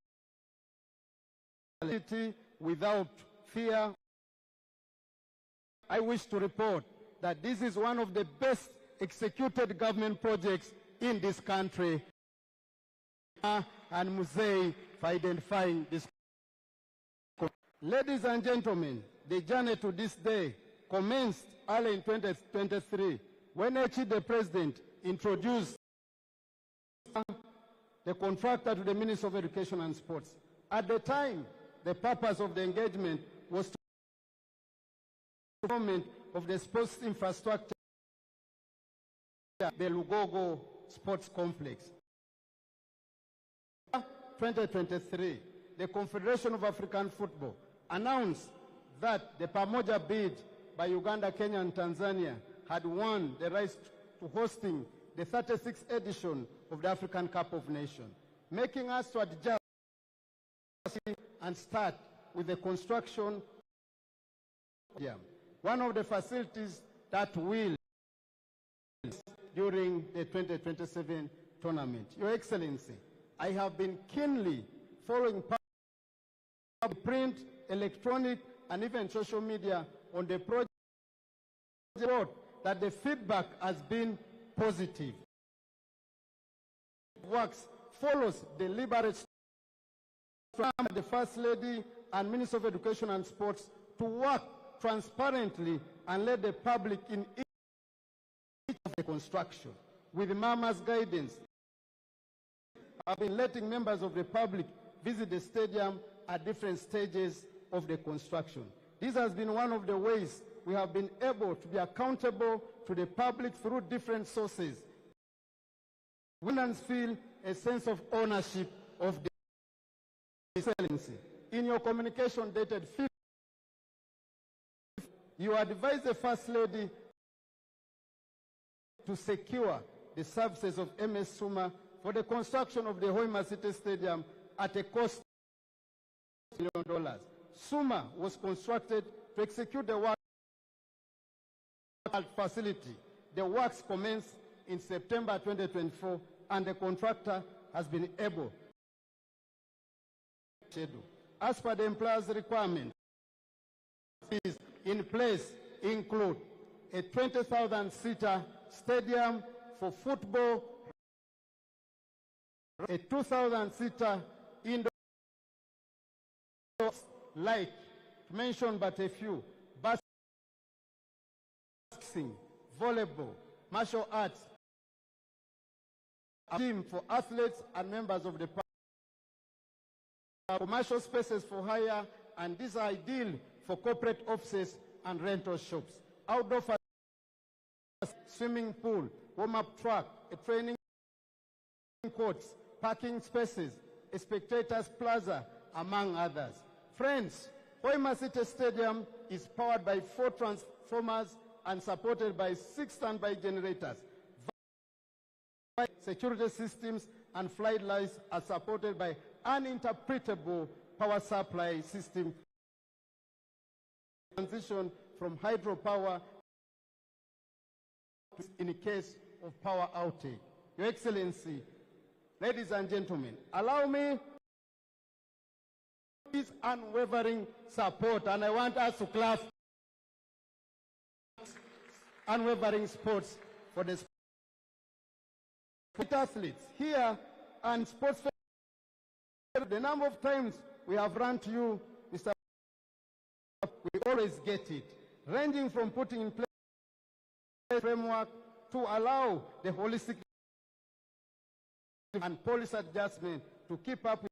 without fear. I wish to report that this is one of the best executed government projects in this country, and Musei for identifying this. Ladies and gentlemen, the journey to this day commenced early in 2023 when the President introduced the contractor to the Ministry of Education and Sports. At the time, the purpose of the engagement was to development of the sports infrastructure, the Lugogo Sports Complex. 2023, the Confederation of African Football announced that the Pamoja bid by Uganda, Kenya, and Tanzania had won the rights to hosting the 36th edition of the African Cup of Nations, making us to adjust and start with the construction of one of the facilities that will during the 2027 tournament. Your Excellency, I have been keenly following print, electronic, and even social media on the project that the feedback has been positive. Works follows deliberate from the First Lady and Minister of Education and Sports to work transparently and let the public in each of the construction. With Mama's guidance, I've been letting members of the public visit the stadium at different stages of the construction. This has been one of the ways we have been able to be accountable to the public through different sources. Women feel a sense of ownership of the Excellency. In your communication dated 5th, you advised the First Lady to secure the services of MS Suma for the construction of the Hoima City Stadium at a cost of $1 million. Suma was constructed to execute the work facility. The works commenced in September 2024, and the contractor has been able to schedule. As per the employer's requirement, in place include a 20,000-seater stadium for football, a 2,000-seater indoor, like to mention but a few, boxing, volleyball, martial arts, a gym for athletes and members of the commercial spaces for hire, and these are ideal for corporate offices and rental shops. Outdoor swimming pool, warm-up track, a training courts, parking spaces, a spectators plaza, among others. Friends, Hoima City Stadium is powered by 4 transformers and supported by 6 standby generators. Security systems and flight lights are supported by uninterpretable power supply system. Transition from hydropower in case of power outage. Your Excellency, ladies and gentlemen, allow me his unwavering support, and I want us to clap unwavering sports for the athletes here and sports. The number of times we have run to you, Mr. We always get it, ranging from putting in place a framework to allow the holistic and policy adjustment to keep up with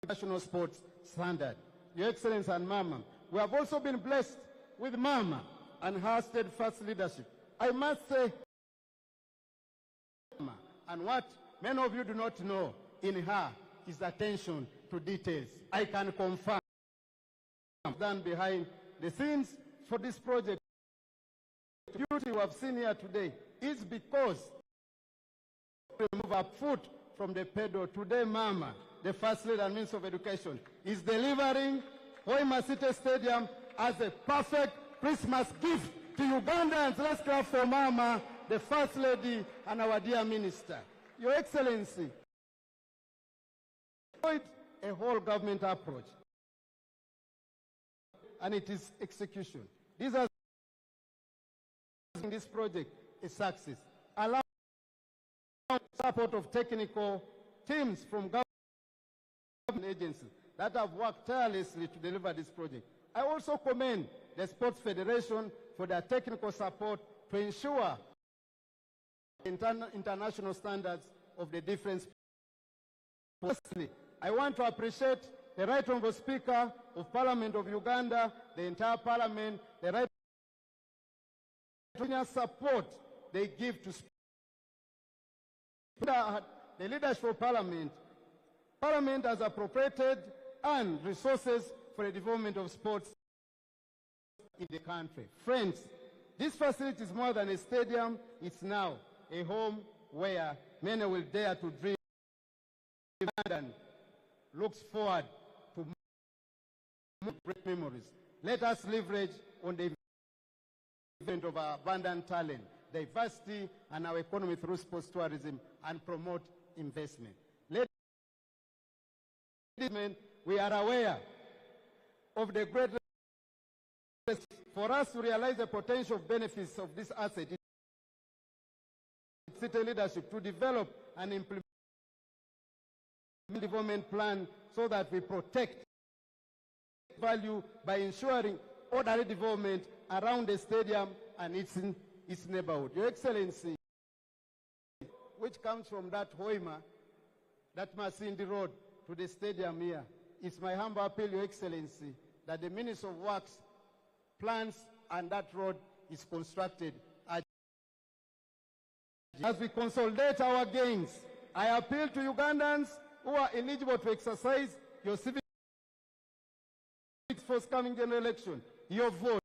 national sports standard. Your Excellency and Mama, we have also been blessed with Mama and her steadfast leadership. I must say, and what many of you do not know in her is attention to details. I can confirm done behind the scenes for this project. The beauty we have seen here today is because we move our foot from the pedal. Today, Mama, the First Lady and Minister of Education, is delivering Hoima City Stadium as a perfect Christmas gift to Ugandans. Let's clap for Mama, the First Lady, and our dear Minister. Your Excellency, a whole government approach, and it is execution. These are this project a success. Allow support of technical teams from government agencies that have worked tirelessly to deliver this project. I also commend the Sports Federation for their technical support to ensure international standards of the different sports. Firstly, I want to appreciate the Right Honourable Speaker of Parliament of Uganda, the entire Parliament, the right support they give to sport. The leadership of Parliament. Parliament has appropriated and resources for the development of sports in the country. Friends, this facility is more than a stadium. It's now a home where many will dare to dream and looks forward to great memories. Let us leverage on the event of our abundant talent, diversity, and our economy through sports tourism and promote investment. We are aware of the great for us to realize the potential benefits of this asset. City leadership to develop and implement a development plan so that we protect value by ensuring orderly development around the stadium and its neighborhood. Your Excellency, which comes from that Hoima, that Masindi Road to the stadium here, it's my humble appeal, Your Excellency, that the Minister of Works plans and that road is constructed. As we consolidate our gains, I appeal to Ugandans who are eligible to exercise your civic forthcoming general election, your vote.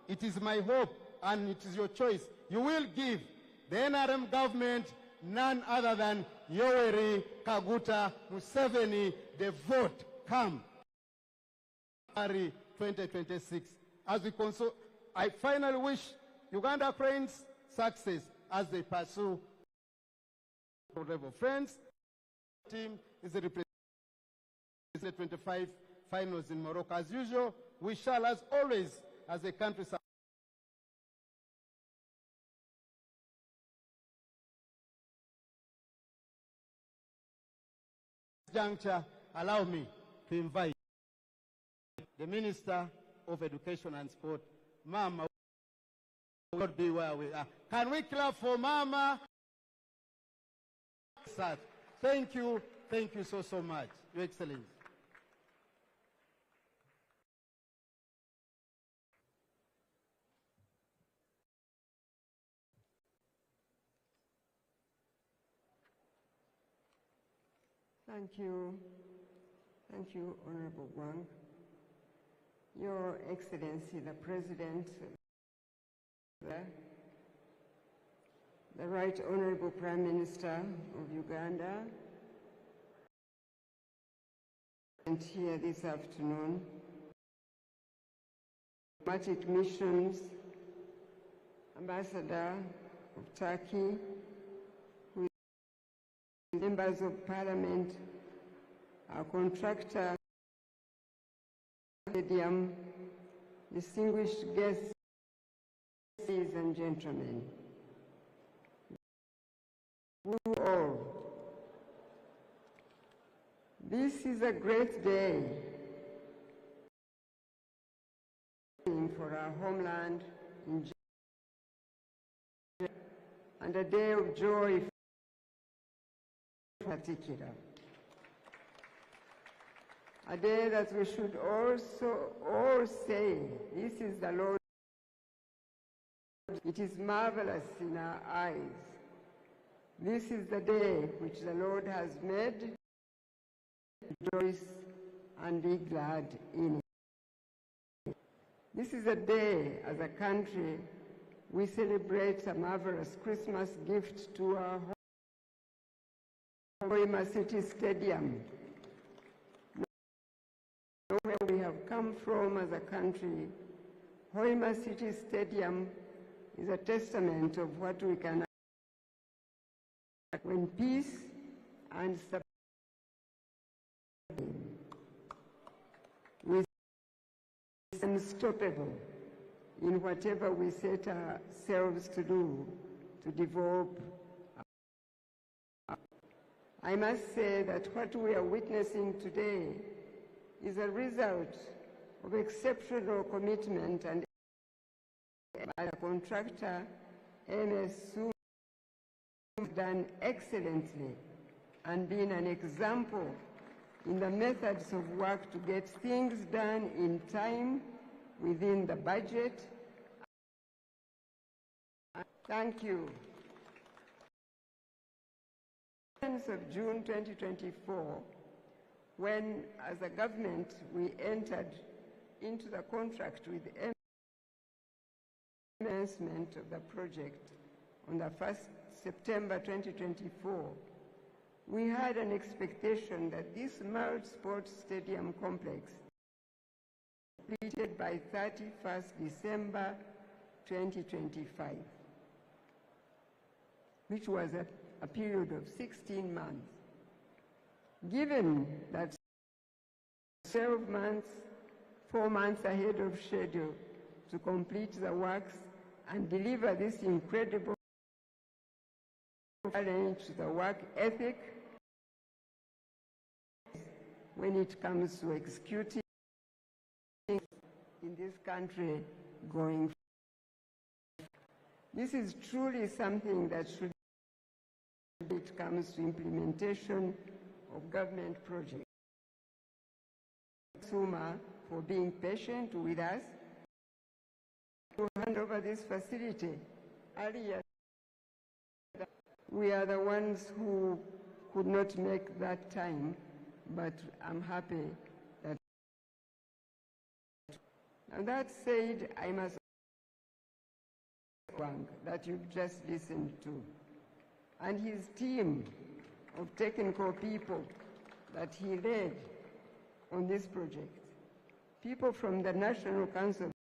It is my hope and it is your choice. You will give the NRM government none other than Yoweri Kaguta Museveni the vote come 2026. As we I finally wish Uganda Cranes success as they pursue level. Friends, the team is the representative 25 finals in Morocco. As usual, we shall, as always, as a country juncture, allow me to invite the Minister of Education and Sport, Mama, will be where we are. Can we clap for Mama? Thank you so much, Your Excellency. Thank you, Honorable Wang. Your Excellency, the President, the Right Honorable Prime Minister of Uganda, and here this afternoon, diplomatic missions, Ambassador of Turkey, members of Parliament, our contractor, stadium, distinguished guests, ladies and gentlemen, you all, this is a great day for our homeland in and a day of joy in particular. A day that we should also all say, this is the Lord. It is marvelous in our eyes. This is the day which the Lord has made. Rejoice and be glad in it. This is a day, as a country, we celebrate a marvelous Christmas gift to our Hoima City Stadium. Where we have come from as a country, Hoima City Stadium is a testament of what we can when peace and stability is unstoppable in whatever we set ourselves to do to develop. I must say that what we are witnessing today is a result of exceptional commitment and by the contractor, MS Suma, done excellently and been an example in the methods of work to get things done in time within the budget. Thank you. Of June 2024, when as a government we entered into the contract with the commencement of the project on the 1st September 2024, we had an expectation that this multi-sport stadium complex completed by 31st December 2025, which was a period of 16 months. Given that 12 months, 4 months ahead of schedule to complete the works and deliver this incredible challenge to the work ethic when it comes to executing in this country going forward. This is truly something that should, when it comes to implementation of government projects. Suma for being patient with us to hand over this facility earlier. We are the ones who could not make that time, but I'm happy that. Now that said, I must that you've just listened to, and his team of technical people that he led on this project, people from the National Council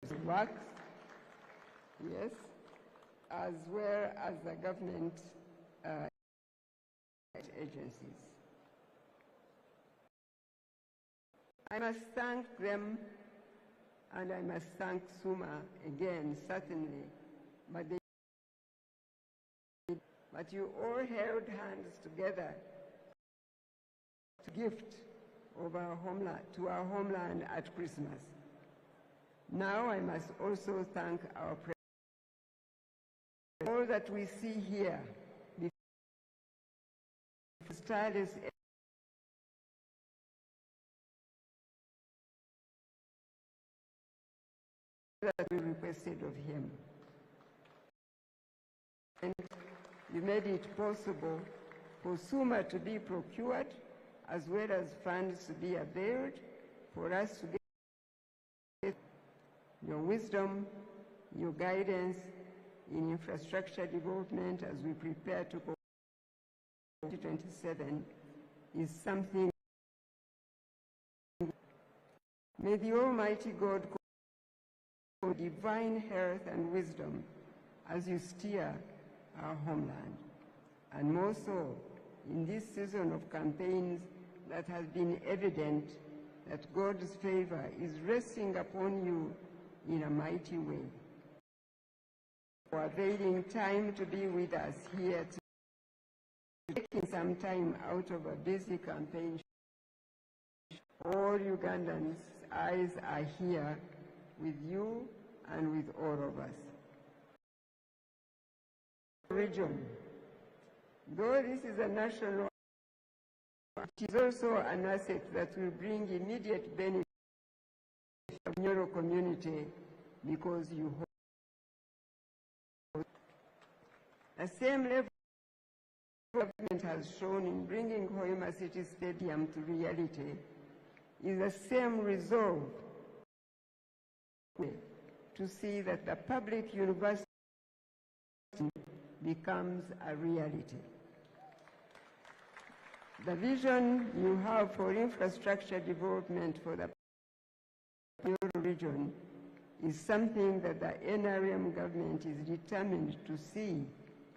of Works, yes, as well as the government agencies. I must thank them, and I must thank Suma again, certainly, but you all held hands together to gift of our homeland, to our homeland at Christmas. Now I must also thank our president. All that we see here, the tireless that we requested of him. And you made it possible for Suma to be procured, as well as funds to be availed for us to get your wisdom, your guidance in infrastructure development as we prepare to go 2027 is something. May the Almighty God give divine health and wisdom as you steer our homeland, and more so in this season of campaigns that has been evident that God's favor is resting upon you in a mighty way. For availing time to be with us here today, taking some time out of a busy campaign. All Ugandans' eyes are here with you and with all of us. Region. Though this is a national, it is also an asset that will bring immediate benefit to the Nyoro community because you hold. The same level government has shown in bringing Hoima City Stadium to reality is the same resolve to see that the public university becomes a reality. The vision you have for infrastructure development for the region is something that the NRM government is determined to see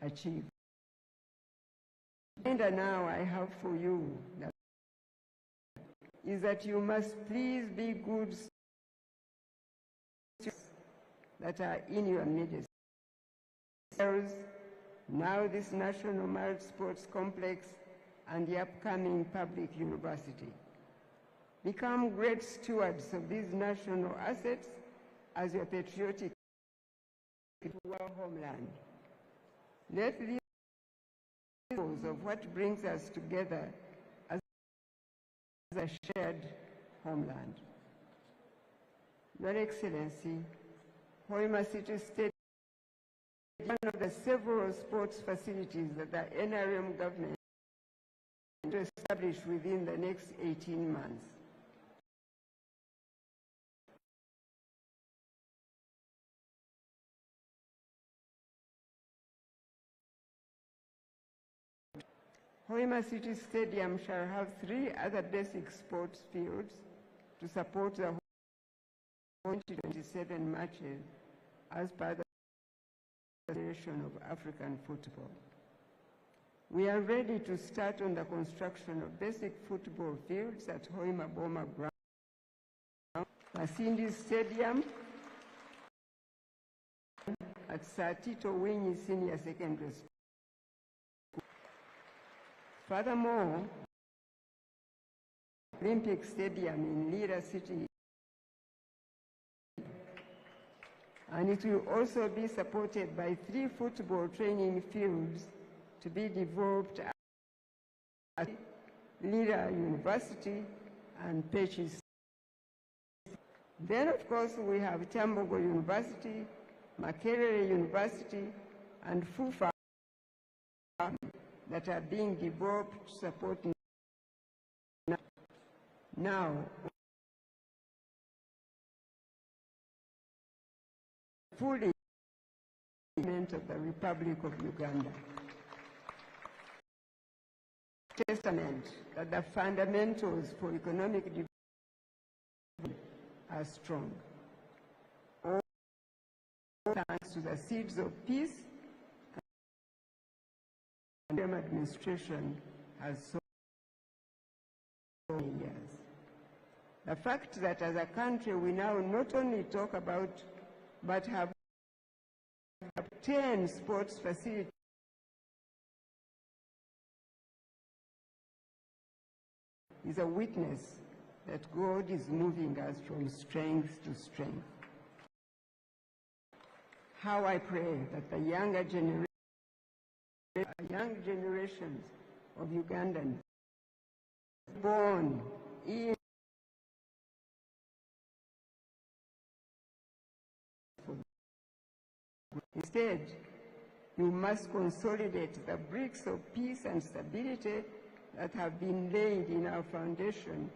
achieved. And now I have for you is that you must please be good that are in your midst. Now this National Multi-Sports Complex and the upcoming public university. Become great stewards of these national assets as your patriotic to our homeland. Let these of what brings us together as a shared homeland. Your Excellency, Hoima City Stadium is one of the several sports facilities that the NRM government to establish within the next 18 months. Hoima City Stadium shall have 3 other basic sports fields to support the 2027 matches as per the Federation of African Football. We are ready to start on the construction of basic football fields at Hoima Boma Ground, Masindi Stadium, at Satito Winyi Senior Secondary School. Furthermore, Olympic Stadium in Lira City, and it will also be supported by 3 football training fields to be developed at Lira University and Pechis. Then, of course, we have Tambogo University, Makerere University, and Fufa that are being developed to support now. Fully of the Republic of Uganda. Testament that the fundamentals for economic development are strong. All thanks to the seeds of peace and the administration has so many years. The fact that as a country we now not only talk about but have 10 sports facilities is a witness that God is moving us from strength to strength. How I pray that the young generations of Ugandans born in instead, you must consolidate the bricks of peace and stability that have been laid in our foundation,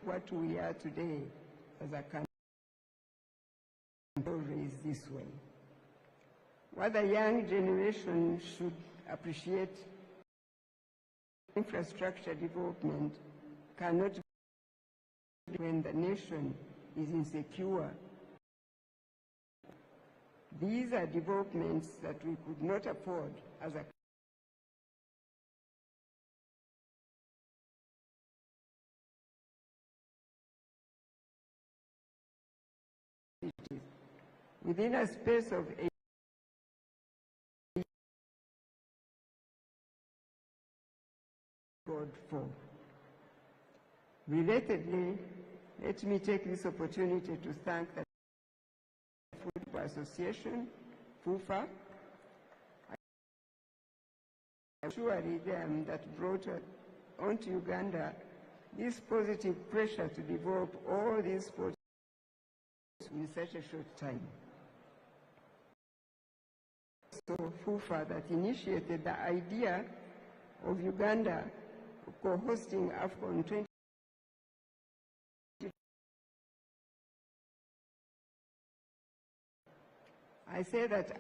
what we are today as a country, always this way. What the young generation should appreciate, infrastructure development cannot be when the nation is insecure. These are developments that we could not afford as a within a space of 8 God for. Relatedly, let me take this opportunity to thank the Football Association, FUFA, surely them that brought onto Uganda this positive pressure to develop all these sports in such a short time. So FUFA that initiated the idea of Uganda co-hosting AFCON 20. I say that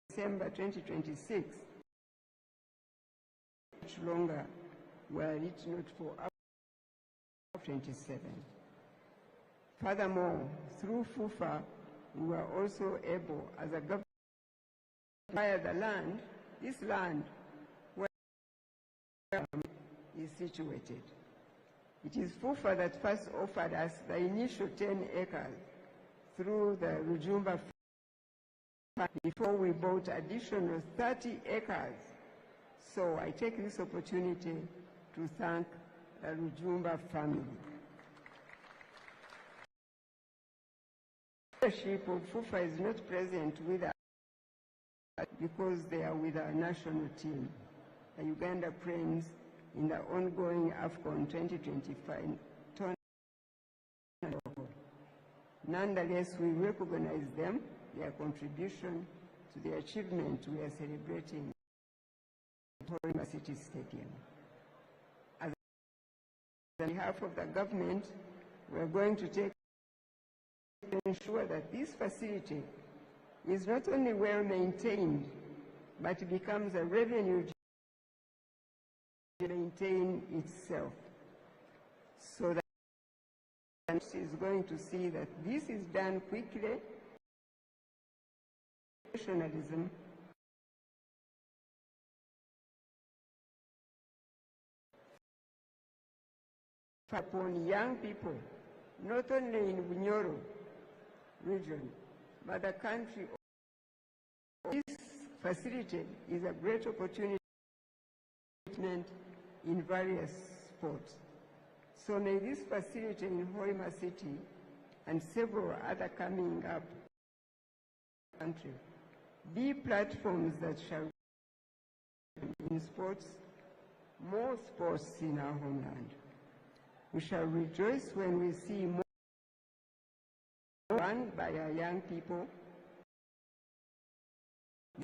December 2026, much longer were it not for 27. Furthermore, through FUFA, we were also able, as a government, to acquire the land, this land where is situated. It is FUFA that first offered us the initial 10 acres through the Rujumba Fund before we bought additional 30 acres. So I take this opportunity to thank the Rujumba family. The leadership of FUFA is not present with us because they are with our national team, the Uganda Cranes, in the ongoing AFCON 2025 tournament. Nonetheless, we recognize them, their contribution to the achievement we are celebrating at Hoima City Stadium. As on behalf of the government, we are going to take to ensure that this facility is not only well maintained, but becomes a revenue to maintain itself, so that is going to see that this is done quickly. Professionalism upon young people, not only in Bunyoro region, but the country. This facility is a great opportunity in various sports. So may this facility in Hoima City and several other coming up country be platforms that shall in sports, more sports in our homeland. We shall rejoice when we see more run by our young people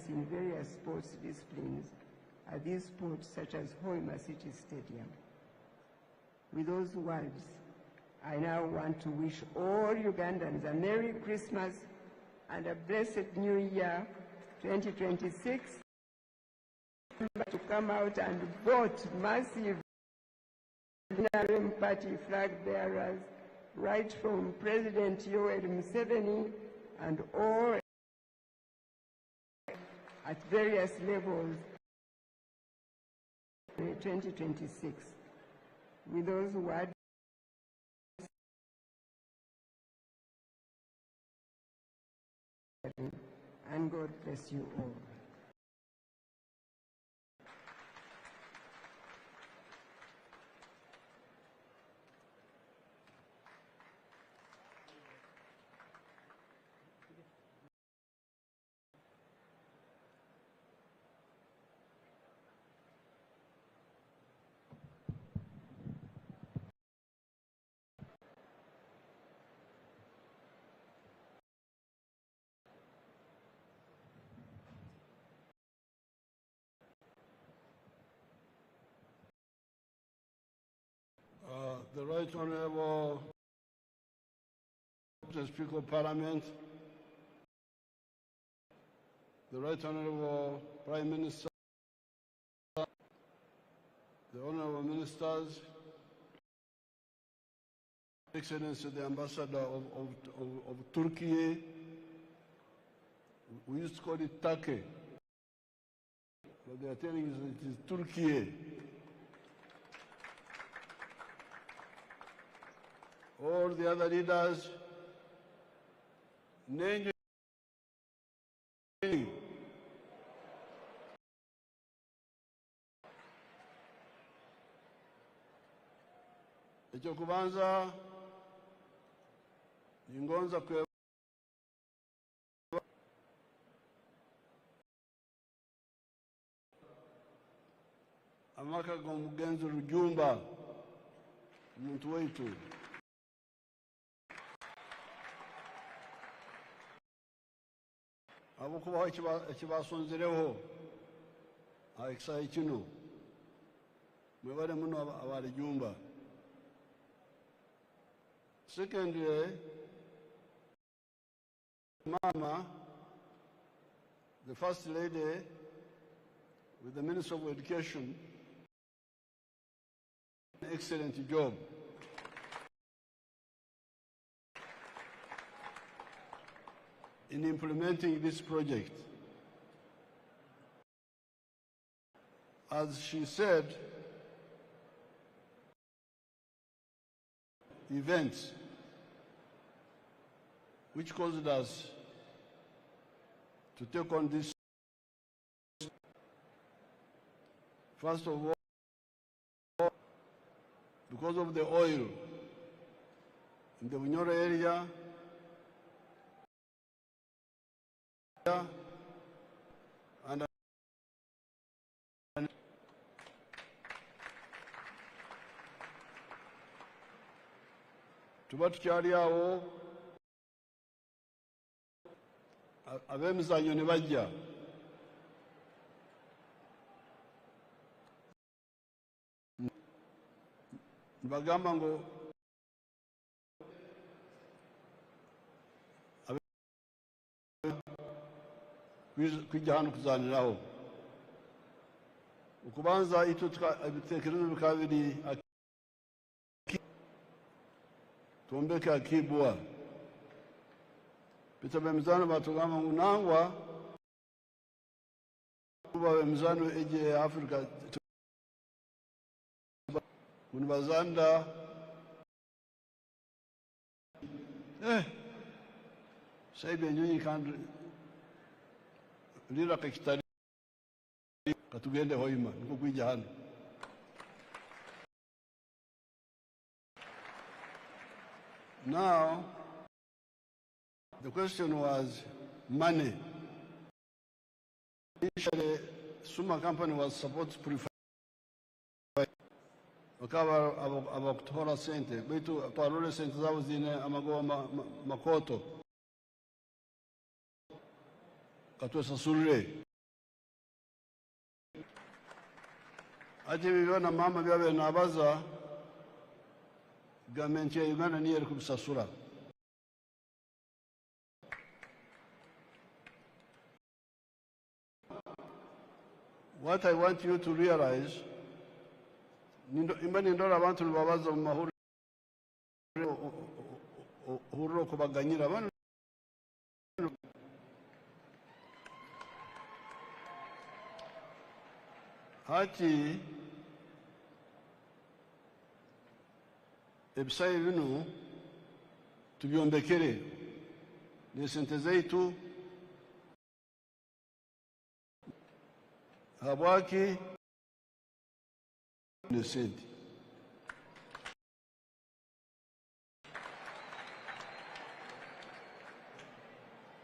in various sports disciplines at these sports such as Hoima City Stadium. With those words, I now want to wish all Ugandans a Merry Christmas and a blessed New Year 2026. To come out and vote massive party flag bearers, right from President Yoweri Museveni and all at various levels 2026. With those words, and God bless you all. The Right Honorable Speaker of Parliament, the Right Honorable Prime Minister, the Honorable Ministers, Excellency the Ambassador of Turkey, we used to call it Turkey, but they are telling us it is Turkey. all the other leaders, ekyokubanza ningonza kwe amaka g'omugenzi Rujumba omuntu waitu abokubaho ekibasonzereho ekisaayi kino mwebale muno abalijumba. Secondly, Mama, the First Lady, with the Minister of Education, an excellent job. In implementing this project. As she said, events which caused us to take on this. First of all, because of the oil in the Bunyoro area, and tuba tukyali awo ab'emizannyo ne bajja nibagamba ngu kwijja hano kuzaaniraho okubanza ebiteekerezo bikaba biri tuombeke akibwa pita b'emizaano batugamba ngu nangwa kuba b'emizaano eje ya Afrika kunibazanda saibe enyonyi kandi lira kakitari katugende Hoima niko kwija hano. Now, the question was money. Initially, Suma company was supposed to prefer wakaba abakutora sente baitu twarole sente zabo zine amagoba makoto katwesasurire ati bibona mama byabe nabaza gavumenti ya Uganda niyo eri kubisasura. What I want you to realize, imba nindora abantu nibabaza mu mahoro hurro kubaganyira bano hati ebisaayi bino tubyombekere n'esente zaitu habwaki n'esente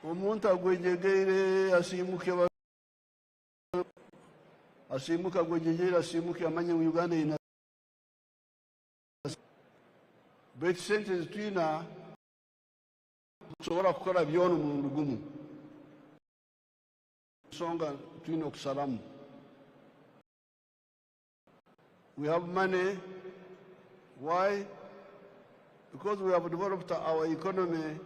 omuntu agwejegeire asimuke agwejegeire asimuke amanye mu Uganda ina baitu sente zitwina tusobora kukora byono mulundi gumu nsonga twina okusalamu. We have money. Why? Because we have developed our economy in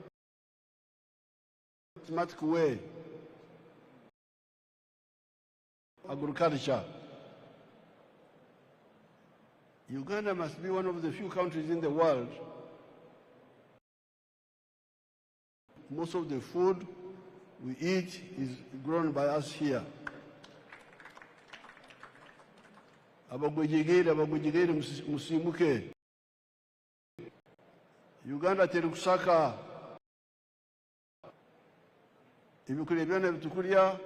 a systematic way. Agriculture. Uganda must be one of the few countries in the world. Most of the food we eat is grown by us here. abagwejegeire musimuke. Uganda teri kusaka ibikulya byona bitukulya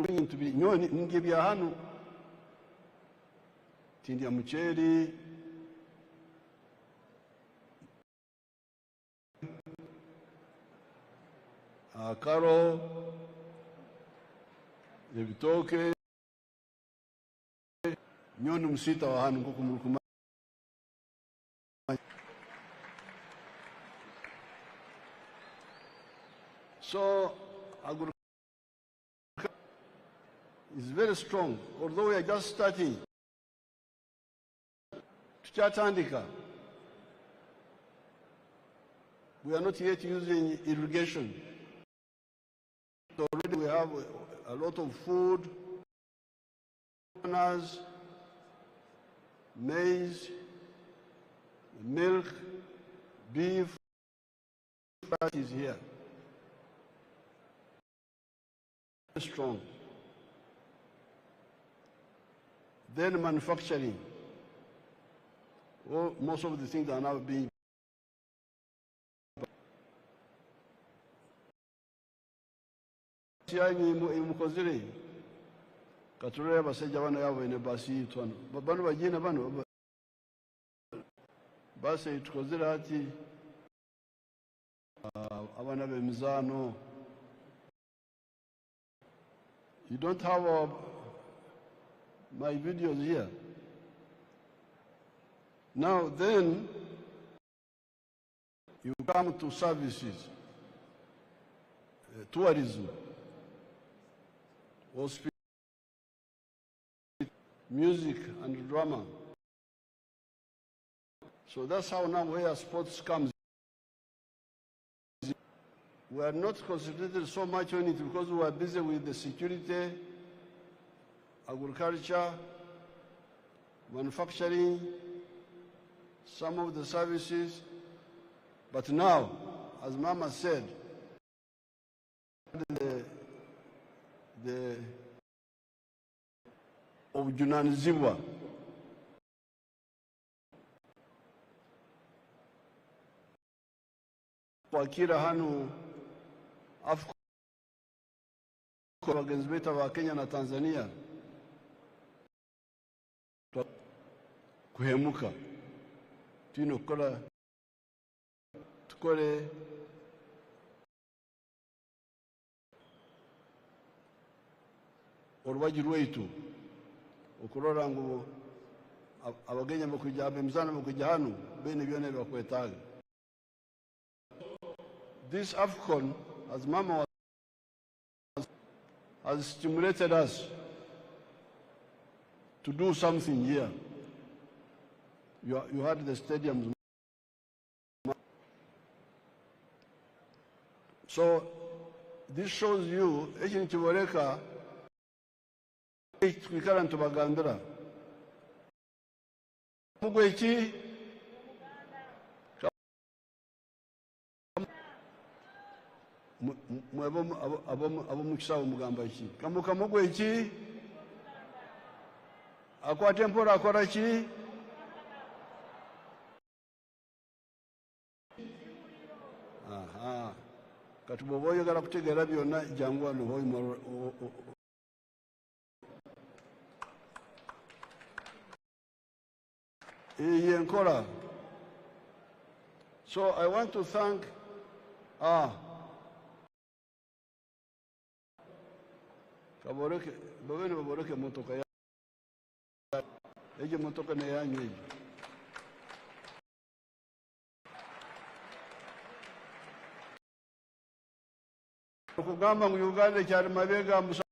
bintu binyoni nge bya hano tindi ya mucheri akaro ebitoke nyoni musita wa hano kukumulukuma. So agriculture is very strong, although we are just starting. Tuchatandika, we are not yet using irrigation. So already we have a lot of food, bananas, maize, milk, beef, that is here. Strong. Then manufacturing. Well, most of the things are now being mukozire katurere abasajja bano yabo ine basi twano bano bagina bano basi tukozire ati abana b'emizano. You don't have my videos here. Now then, you come to services, tourism, hospitality, music and drama. So that's how now where sports comes. We are not concentrated so much on it because we are busy with the security, agriculture, manufacturing, some of the services. But now, as Mama said, the obujunanizibwa kwakira hano abagenzi betu aba Kenya na Tanzania kuhemuka tino kola tukole orwaji rwaitu okurora ngo abagenya bakujya abemzana bakujya hano bene byone bakwetaga. This AFCON, as Mama has stimulated us to do something here. You had the stadiums. So this shows you, Echin Chiboreka, Kwikara Ntubagandra. Mugwechi, abo mukishawo mugamba iki kamuka mugwe iki akwate mpora akora ki katuboboyo gara kutegera byonna jangu wano Hoima iye nkola. So I want to thank kaboreke bawene baboreke motoka ya eje motoka na yanyu eje kugamba mu Uganda cyari mabega musa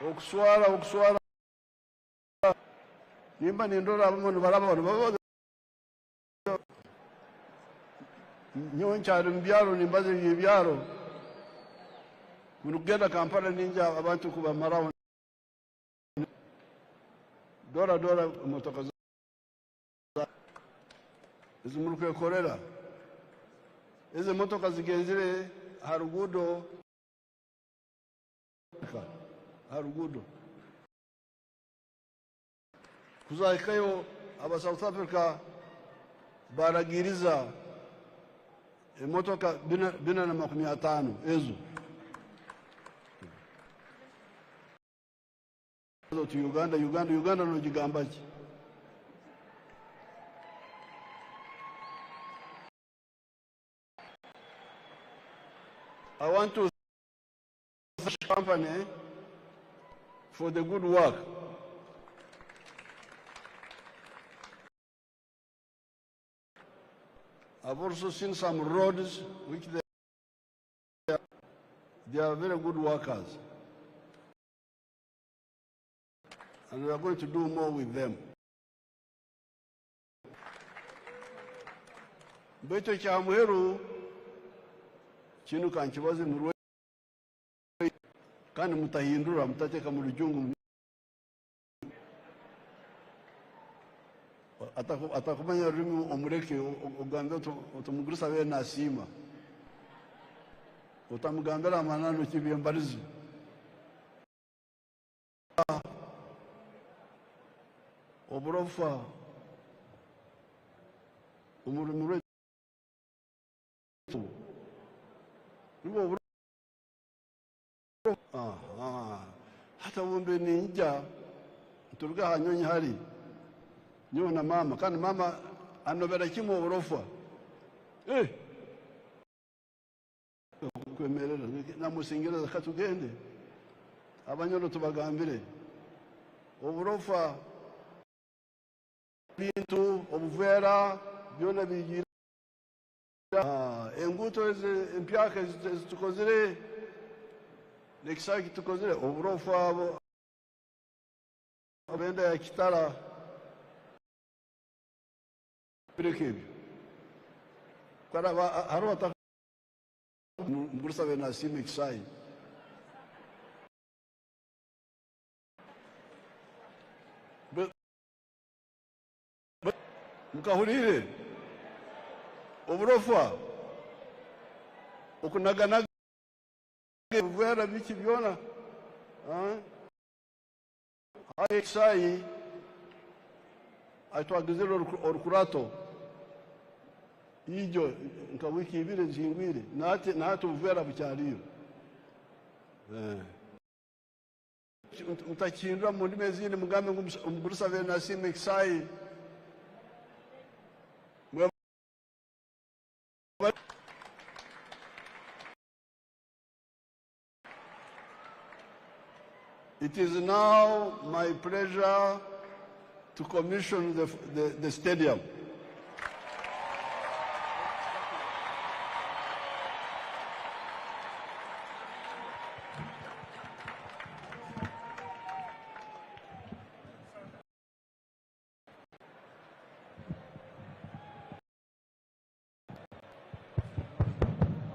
okuswara nimba nindora abamwe barabona nyonchari mbyaro nimbaze yibyaro kunugenda Kampala ninja abantu kuba marawo dora motoka izumuruke korera izi motoka zigenzire harugudo kuzahikayo aba South Africa baragiriza emotoka 450 ezo to Uganda no jigambaji. I want to thank the company for the good work. I've also seen some roads which they are very good workers. And we are going to do more with them. Beto cha muheru chinu kanchibazi murwe kandi mutahindura mutateka mu rujungu atakumanya rurimi omureke Uganda utumugurisa be nasima utamugambira amanano kibiyambarizi oburofa umurumure hata wumbe ninja turuga hanyonyi hari nyona mama kandi mama anobera kimwe oburofa kwemerera namusingereza katugende abanyolo tubagambire oburofa bintu obuvera byona bigira enguto empyaka tukozire nekisaki tukozire oburofa abo abenda ya kitara birekebyo kwara harota mbursa bena simixai mukahurire oburofa okunaganaga buvera biki byona ayexai atwagizero orukurato ijo nka wiki ibire zingwire nati buvera bucyariro mutakindwa mu ndimi zindi mugambe ngumburusa bena simixai It is now my pleasure to commission the stadium.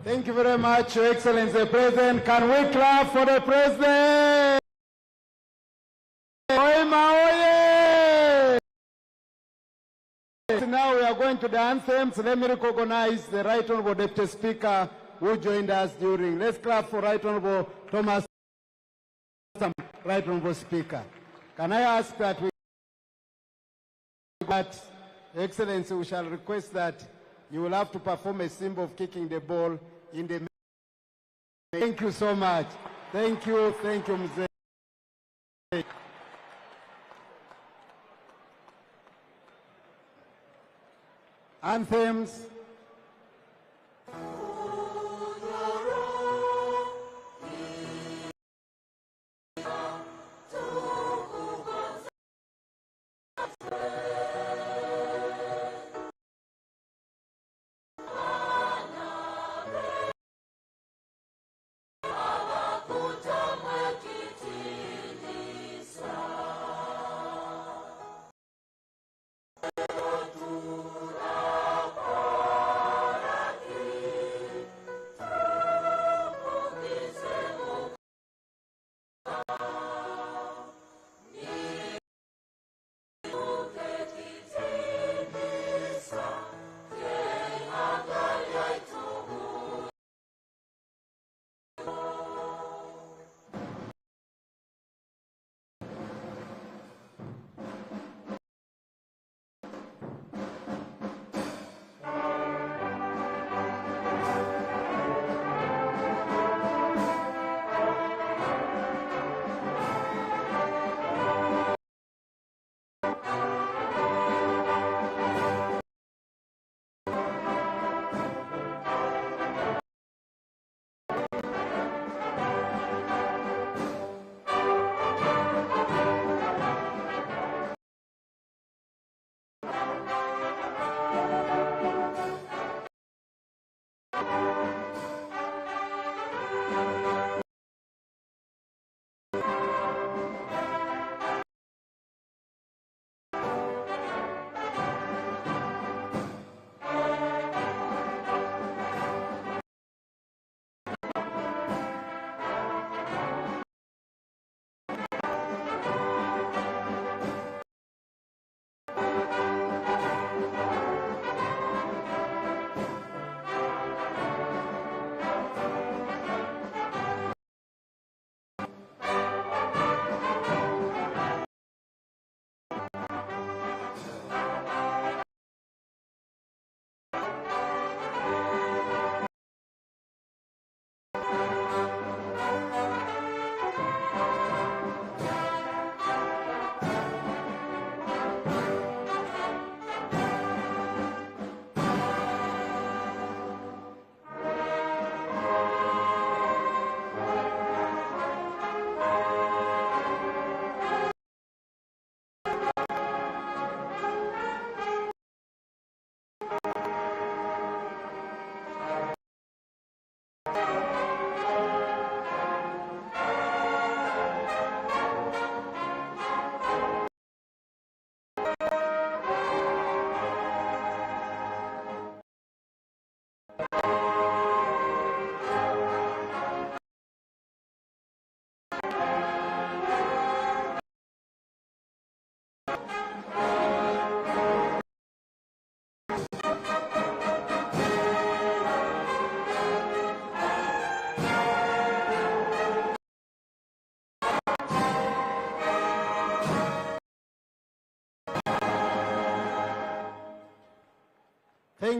Thank you very much, Your Excellency President. Can we clap for the President? Hoima, oye! Now we are going to the anthems. Let me recognize the Right Honorable Deputy Speaker who joined us during. Let's clap for Right Honorable Thomas, Right Honorable Speaker. Can I ask that Excellency, we shall request that you will have to perform a symbol of kicking the ball in the. Thank you so much. Thank you, Mzee. Anthems.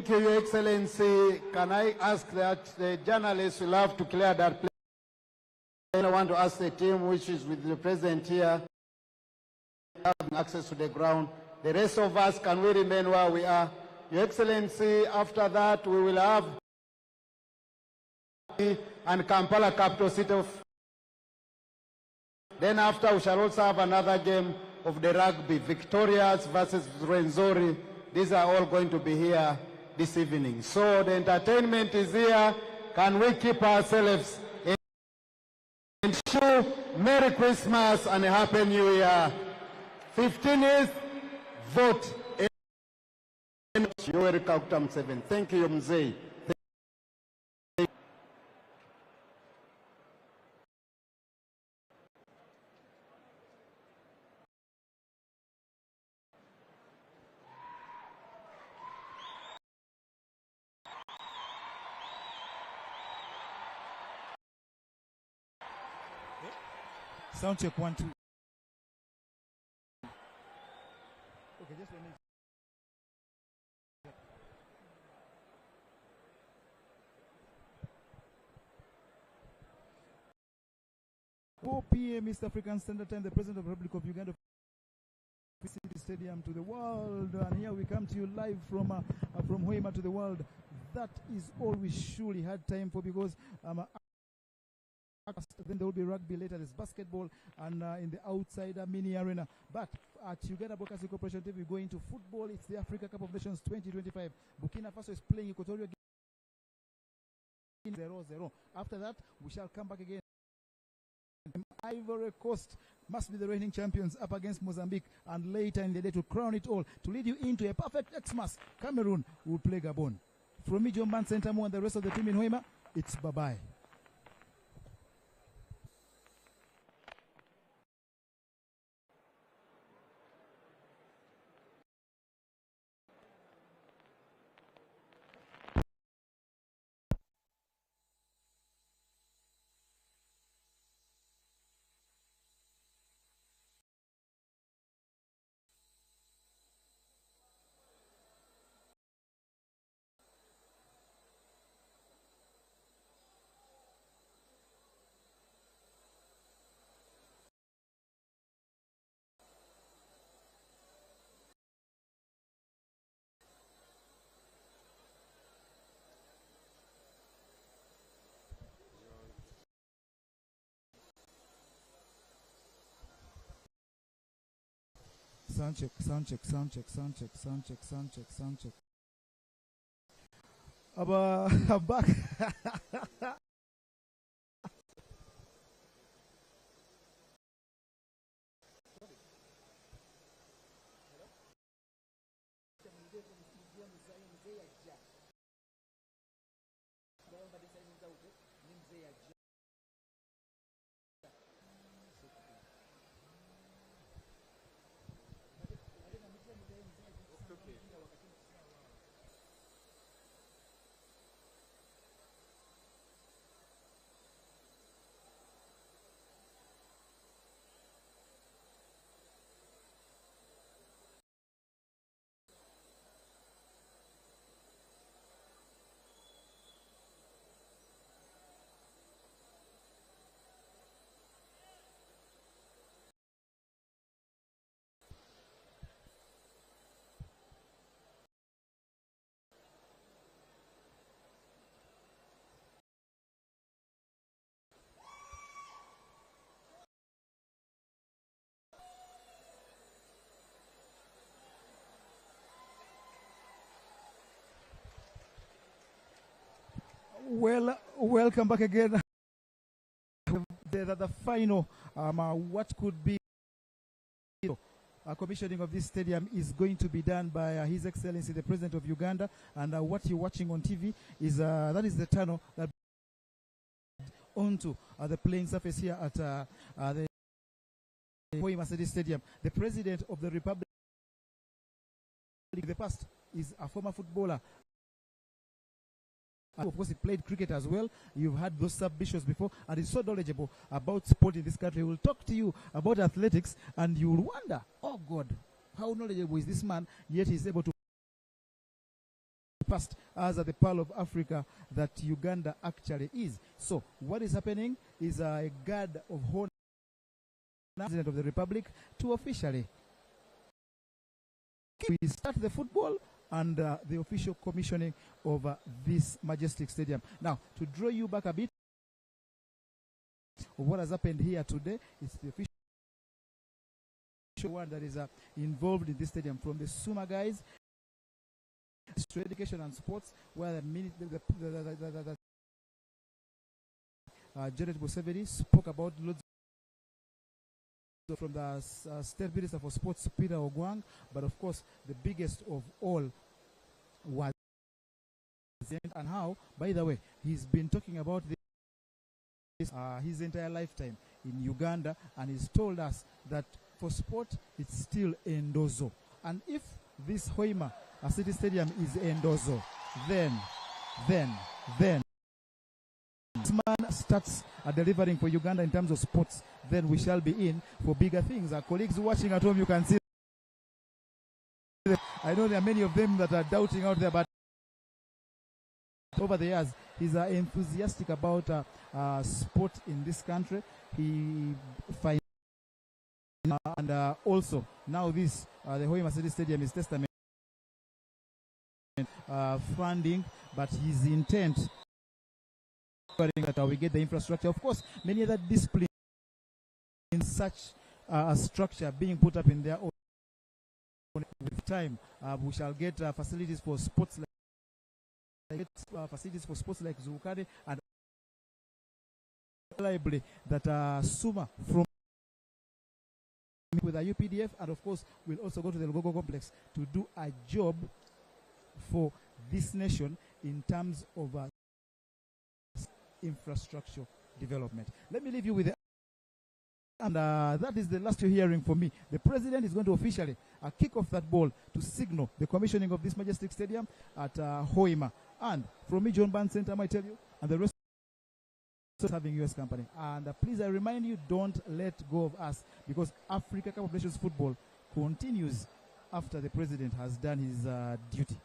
Thank you, Your Excellency. Can I ask that the journalists will have to clear that place? I want to ask the team which is with the president here, having access to the ground. The rest of us, can we remain where we are? Your Excellency, after that, we will have and Kampala capital city of. Then after, we shall also have another game of the rugby, Victorias versus Rwenzori. These are all going to be here this evening. So the entertainment is here. Can we keep ourselves in? Ensure Merry Christmas and a Happy New Year. 15th, vote. Yoweri Kaguta Museveni. Thank you, Mzee. Sound check 1, 2. Okay, just 1 minute. 4 p.m. East African Standard Time, the President of the Republic of Uganda visited the stadium to the world, and here we come to you live from Hoima to the world. That is all we surely had time for, because then there will be rugby later, there's basketball, and in the outside mini arena. But at Uganda Broadcasting Corporation TV, we go into football. It's the Africa Cup of Nations 2025. Burkina Faso is playing Equatorial Guinea 0-0. After that, we shall come back again. Ivory Coast must be the reigning champions up against Mozambique, and later in the day, to crown it all, to lead you into a perfect Xmas, Cameroon will play Gabon. From me, John Man Sentamo, and the rest of the team in Hoima, it's bye-bye. Sound check, sound check, sound check, sound check, sound check, sound check, sound check. I'm back. Well, welcome back again. The final, what could be commissioning of this stadium is going to be done by His Excellency the President of Uganda, and what you're watching on TV is that is the tunnel that onto the playing surface here at the Hoima Stadium. The President of the Republic in the past is a former footballer. Of course, he played cricket as well. You've had those sub-bishops before, and he's so knowledgeable about sport in this country. He will talk to you about athletics, and you will wonder, oh God, how knowledgeable is this man, yet he's able to past as the Pearl of Africa that Uganda actually is. So what is happening is a guard of honor, President of the Republic, to officially we start the football and the official commissioning of this majestic stadium. Now, to draw you back a bit of what has happened here today, it's the official one that is involved in this stadium, from the SUMA guys to education and sports, where Janet Museveni spoke about loads from the State Minister for Sports, Peter Ogwang, but of course the biggest of all was and how, by the way, he's been talking about this his entire lifetime in Uganda, and he's told us that for sport it's still Endozo, and if this Hoima city stadium is Endozo, then this man starts delivering for Uganda in terms of sports, then we shall be in for bigger things. Our colleagues watching at home, you can see, I know there are many of them that are doubting out there, but over the years, he's enthusiastic about sport in this country. He finds and also now this the Hoima City Stadium is testament funding, but his intent that we get the infrastructure. Of course, many other disciplines in such a structure being put up in their own. With time, we shall get facilities for sports like Zukade, and reliably that SUMA from with the UPDF, and of course we'll also go to the Lugogo complex to do a job for this nation in terms of infrastructure development. Let me leave you with the and that is the last you're hearing from me. The president is going to officially kick off that ball to signal the commissioning of this majestic stadium at Hoima. And from me, John Band Center, I might tell you, and the rest of having US company. And please, I remind you, don't let go of us, because Africa Cup of Nations football continues after the president has done his duty.